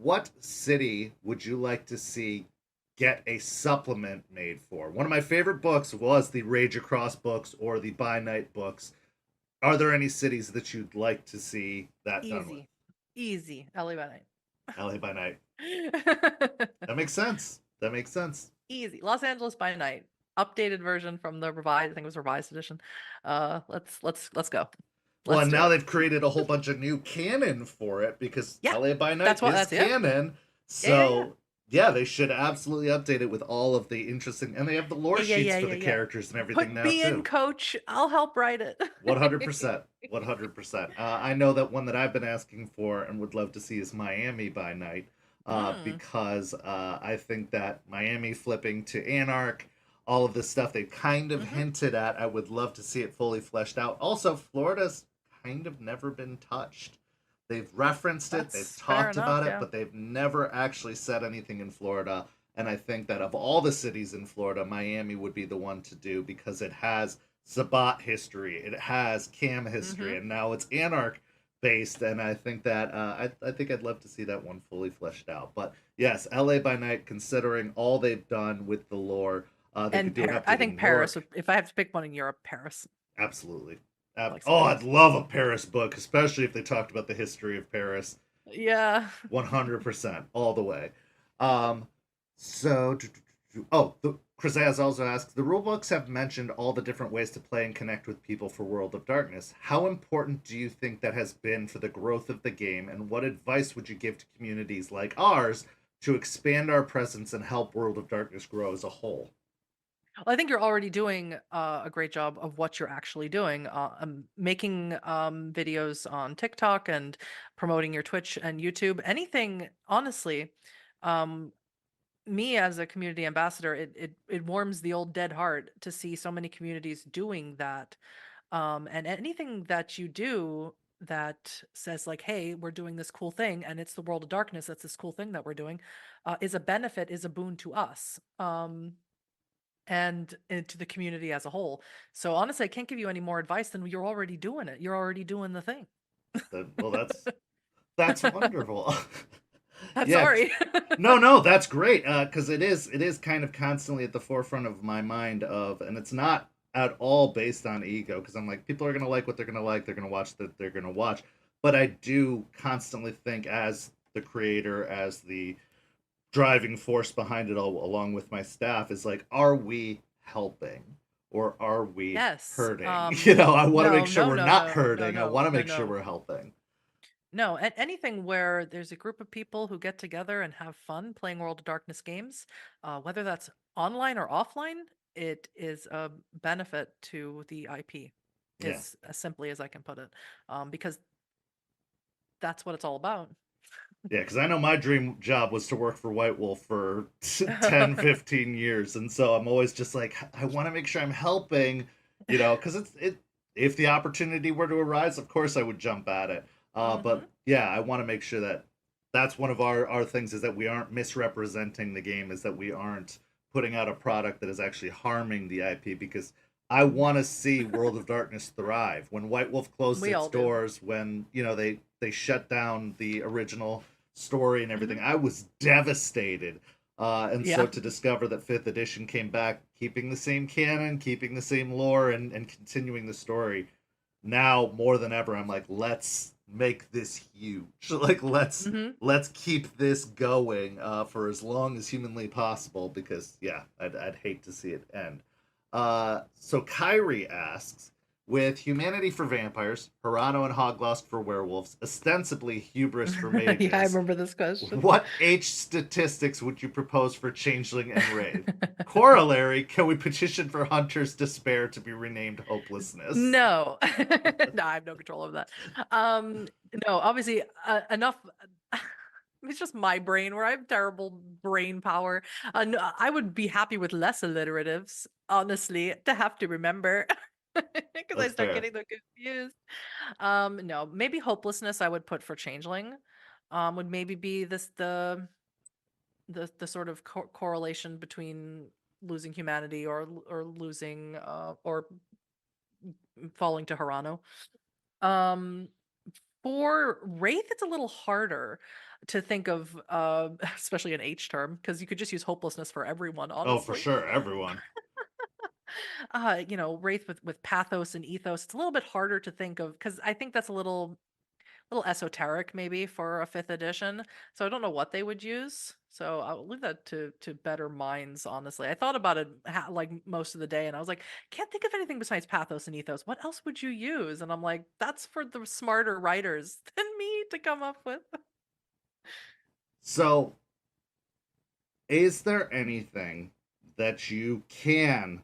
what city would you like to see get a supplement made for? One of my favorite books was the Rage Across books or the By Night books. Are there any cities that you'd like to see that done with? Easy. Easy. LA by night. LA by Night. That makes sense. That makes sense. Easy. Los Angeles by night. Updated version from the revised, I think it was revised edition. Let's go. Well, Let's and do now it. they've created a whole bunch of new canon for it because Yeah. LA by Night That's what is that's yeah. canon. Yeah. So, yeah, they should absolutely update it with all of the interesting, and they have the lore sheets for the Yeah. characters and everything Put now me in, too. coach. I'll help write it. 100%. 100%. I know that one that I've been asking for and would love to see is Miami by Night, Mm. because I think that Miami flipping to Anarch, all of this stuff they've kind of Hmm. hinted at, I would love to see it fully fleshed out. Also, Florida's kind of never been touched. They've referenced it, they've That's fair talked enough. about it, Yeah. but they've never actually said anything in Florida. And I think that of all the cities in Florida, Miami would be the one to do because it has Sabat history, it has Cam history, Hmm. and now it's Anarch based. And I think that I think I'd love to see that one fully fleshed out. But yes, LA by Night, considering all they've done with the lore, they could And do an I update think in Paris. York. If I have to pick one in Europe, Paris. Absolutely. I like some Oh, I'd Paris. love a Paris book, especially if they talked about the history of Paris. Yeah. 100% all the way. Um, so, Chryzaz also asks, the rulebooks have mentioned all the different ways to play and connect with people for World of Darkness. How important do you think that has been for the growth of the game, and what advice would you give to communities like ours to expand our presence and help World of Darkness grow as a whole? Well, I think you're already doing a great job of what you're actually doing, making videos on TikTok and promoting your Twitch and YouTube. Anything, honestly, um, me as a community ambassador, it warms the old dead heart to see so many communities doing that. And anything that you do that says like, "Hey, we're doing this cool thing, and it's the World of Darkness. That's this cool thing that we're doing," is a benefit, is a boon to us. And to the community as a whole. So honestly, I can't give you any more advice than you're already doing it. You're already doing the thing. Well, that's wonderful. I'm Yeah. sorry. No, that's great. Because it is kind of constantly at the forefront of my mind of, and it's not at all based on ego. Because I'm like, people are gonna like what they're gonna like. They're gonna watch that they're gonna watch. But I do constantly think, as the creator, as the driving force behind it all, along with my staff, is like, are we helping or are we Yes. hurting? I want to make No, sure no, we're no, not no, no, hurting. I no, want to no, make sure no. we're helping. No, anything where there's a group of people who get together and have fun playing World of Darkness games, whether that's online or offline, it is a benefit to the IP, Yeah. is as simply as I can put it, because that's what it's all about. Yeah, because I know my dream job was to work for White Wolf for 10, 15 years. And so I'm always just like, I want to make sure I'm helping, because if the opportunity were to arise, of course I would jump at it. But Hmm. yeah, I want to make sure that that's one of our things, is that we aren't misrepresenting the game, is that we aren't putting out a product that is actually harming the IP, because I want to see World of Darkness thrive. When White Wolf closed We its all do. doors, when they shut down the original story and Hmm. everything, I was devastated. And so Yeah. to discover that fifth edition came back, keeping the same canon, keeping the same lore, and continuing the story, now more than ever, I'm like, let's make this huge. Like, Hmm. let's keep this going for as long as humanly possible, because yeah, I'd hate to see it end. So Kyrie asks, with humanity for vampires, Hirano and Hoglost for werewolves, ostensibly hubris for Yeah, I mages, remember this question. what H statistics would you propose for Changeling and Wraith? Corollary, can we petition for Hunter's despair to be renamed Hopelessness? No. No, I have no control over that. Um, no, obviously, enough. It's just my brain where I have terrible brain power. No, I would be happy with less alliteratives, honestly, to have to remember because I That's start fair. getting them confused. No, maybe hopelessness I would put for changeling. Would maybe be the sort of correlation between losing humanity or losing or falling to Hirano. Um, for Wraith, it's a little harder to think of, especially an H term, because you could just use hopelessness for everyone, Oh, for honestly. sure, everyone. Wraith with pathos and ethos, it's a little bit harder to think of because I think that's a little esoteric maybe for a fifth edition. So I don't know what they would use. So I'll leave that to better minds, honestly. I thought about it like most of the day and I was like, can't think of anything besides pathos and ethos. What else would you use? And I'm like, that's for the smarter writers than me to come up with. So, is there anything that you can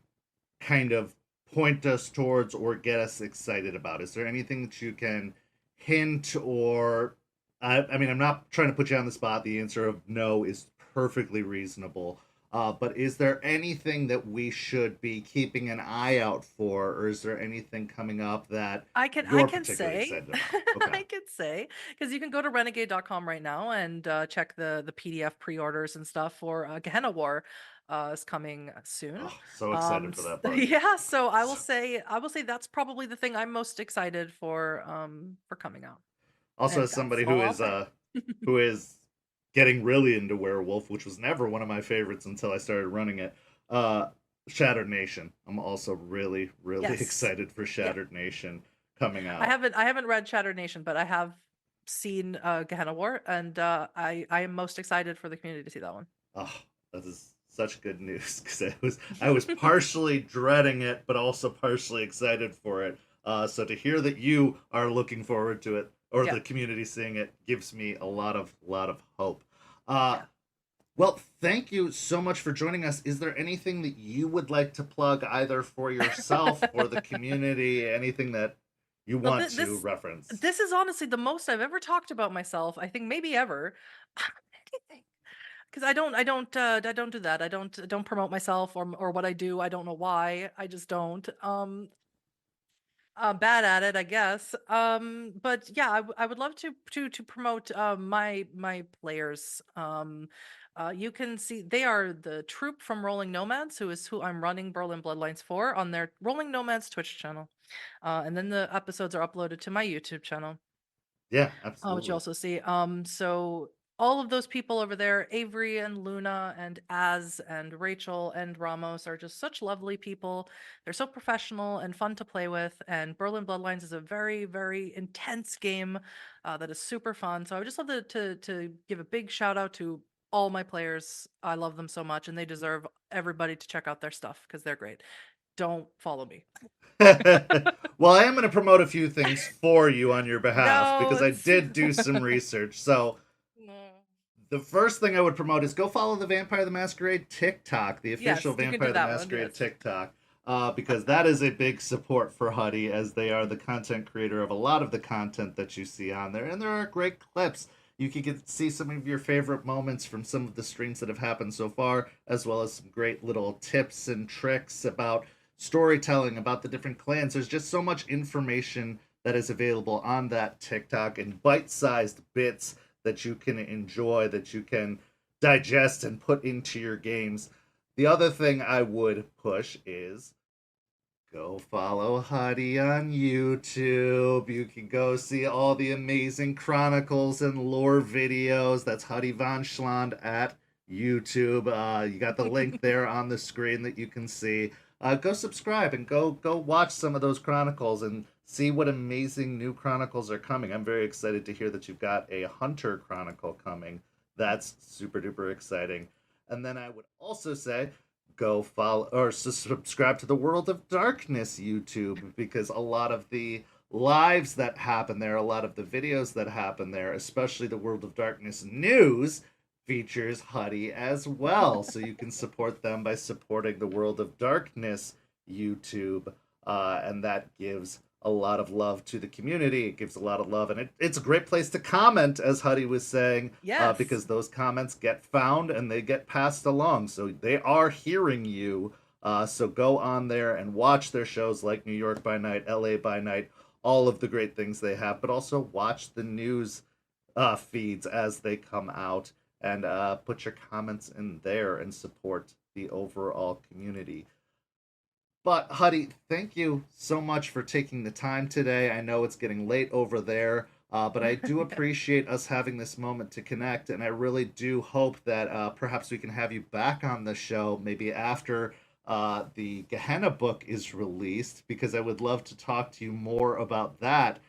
kind of point us towards or get us excited about? Is there anything that you can hint or I mean, I'm not trying to put you on the spot. The answer of no is perfectly reasonable. But is there anything that we should be keeping an eye out for, or is there anything coming up that I you're can particularly say, excited about? Okay. I can say, because you can go to renegade.com right now and check the PDF pre-orders and stuff for Gehenna War is coming soon. Oh, so excited for that part. Yeah, so I will say that's probably the thing I'm most excited for coming out. Also, And as that's somebody all I'll say. who is getting really into werewolf, which was never one of my favorites until I started running it. Uh, Shattered Nation. I'm also really, really Yes. excited for Yeah. Shattered Nation coming I out. haven't I haven't read Shattered Nation, but I have seen Gehenna War and I am most excited for the community to see that one. Oh, that is such good news, because I was partially dreading it, but also partially excited for it. So to hear that you are looking forward to it, or Yeah. the community seeing it, gives me a lot of hope. Uh, Yeah. Well, thank you so much for joining us. Is there anything that you would like to plug either for yourself or the community? Anything that you So want to reference? this is honestly the most I've ever talked about myself. I think maybe ever. Because I don't do that. I don't promote myself or what I do. I don't know why. I just don't. Bad at it, I guess. But yeah, I would love to promote my players. You can see they are the troop from Rolling Nomads, who is who I'm running Berlin Bloodlines for on their Rolling Nomads Twitch channel. And then the episodes are uploaded to my YouTube channel. Yeah, Which you absolutely. also see. So all of those people over there, Avery and Luna and Az and Rachel and Ramos are just such lovely people. They're so professional and fun to play with. And Berlin Bloodlines is a very, very intense game that is super fun. So I would just love to give a big shout out to all my players. I love them so much, and they deserve everybody to check out their stuff because they're great. Don't follow me. Well, I am going to promote a few things for you on your behalf No, because I it's did do some research. So, no. the first thing I would promote is go follow the Vampire the Masquerade TikTok, the official Yes, you can do Vampire the that one. Masquerade Yes. TikTok, because that is a big support for Huddy, as they are the content creator of a lot of the content that you see on there, and there are great clips. You can get see some of your favorite moments from some of the streams that have happened so far, as well as some great little tips and tricks about storytelling, about the different clans. There's just so much information that is available on that TikTok in bite-sized bits that you can enjoy, that you can digest and put into your games. The other thing I would push is go follow Huddy on YouTube. You can go see all the amazing chronicles and lore videos. That's Huddy Von Schland at YouTube. You got the link there on the screen that you can see. Go subscribe and go watch some of those chronicles and see what amazing new chronicles are coming. I'm very excited to hear that you've got a Hunter chronicle coming. That's super duper exciting. And then I would also say go follow or subscribe to the World of Darkness YouTube, because a lot of the lives that happen there, a lot of the videos that happen there, especially the World of Darkness news, features Huddy as well. So you can support them by supporting the World of Darkness YouTube, and that gives a lot of love to the community. It gives a lot of love, and it's a great place to comment, as Huddy was saying, Yes. because those comments get found and they get passed along. So they are hearing you. So go on there and watch their shows like New York by Night, LA by Night, all of the great things they have, but also watch the news feeds as they come out, and put your comments in there and support the overall community. But Huddy, thank you so much for taking the time today. I know it's getting late over there, but I do Yeah. appreciate us having this moment to connect, and I really do hope that perhaps we can have you back on the show maybe after the Gehenna book is released, because I would love to talk to you more about that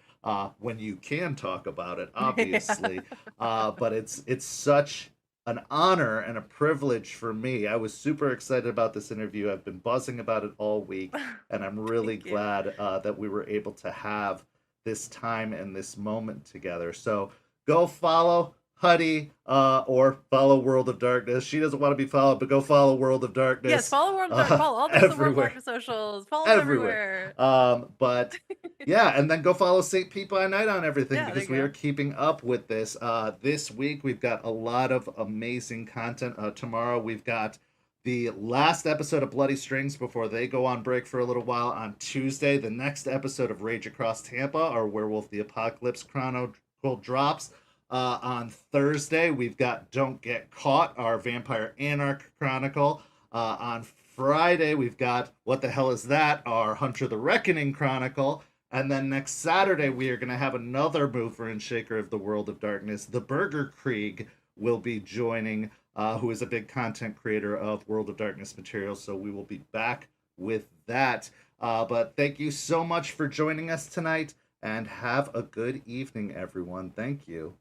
when you can talk about it, Yeah. obviously. But it's such an honor and a privilege for me. I was super excited about this interview. I've been buzzing about it all week, and I'm really Thank you. glad that we were able to have this time and this moment together. So go follow Huddy, or follow World of Darkness. She doesn't want to be followed, but go follow World of Yes, Darkness follow follow all the World of everywhere, Darkness socials. Follow them everywhere. everywhere. But yeah, and then go follow St. Pete by Night on everything, Yeah, there because you we are go. keeping up with this. This week we've got a lot of amazing content. Tomorrow we've got the last episode of Bloody Strings before they go on break for a little while. On Tuesday, the next episode of Rage Across Tampa, our Werewolf the Apocalypse Chronicle drops. On Thursday, we've got Don't Get Caught, our Vampire Anarch Chronicle. On Friday, we've got What the Hell Is That, our Hunter the Reckoning Chronicle. And then next Saturday, we are going to have another mover and shaker of the World of Darkness. The Burger Krieg will be joining, who is a big content creator of World of Darkness materials. So we will be back with that. But thank you so much for joining us tonight, and have a good evening, everyone. Thank you.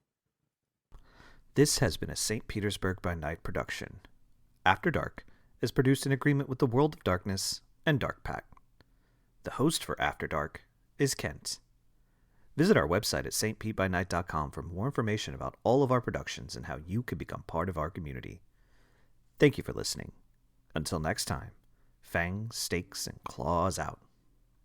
This has been a St. Petersburg by Night production. After Dark is produced in agreement with the World of Darkness and Dark Pact. The host for After Dark is Kent. Visit our website at stpbynight.com for more information about all of our productions and how you can become part of our community. Thank you for listening. Until next time, fangs, stakes, and claws out.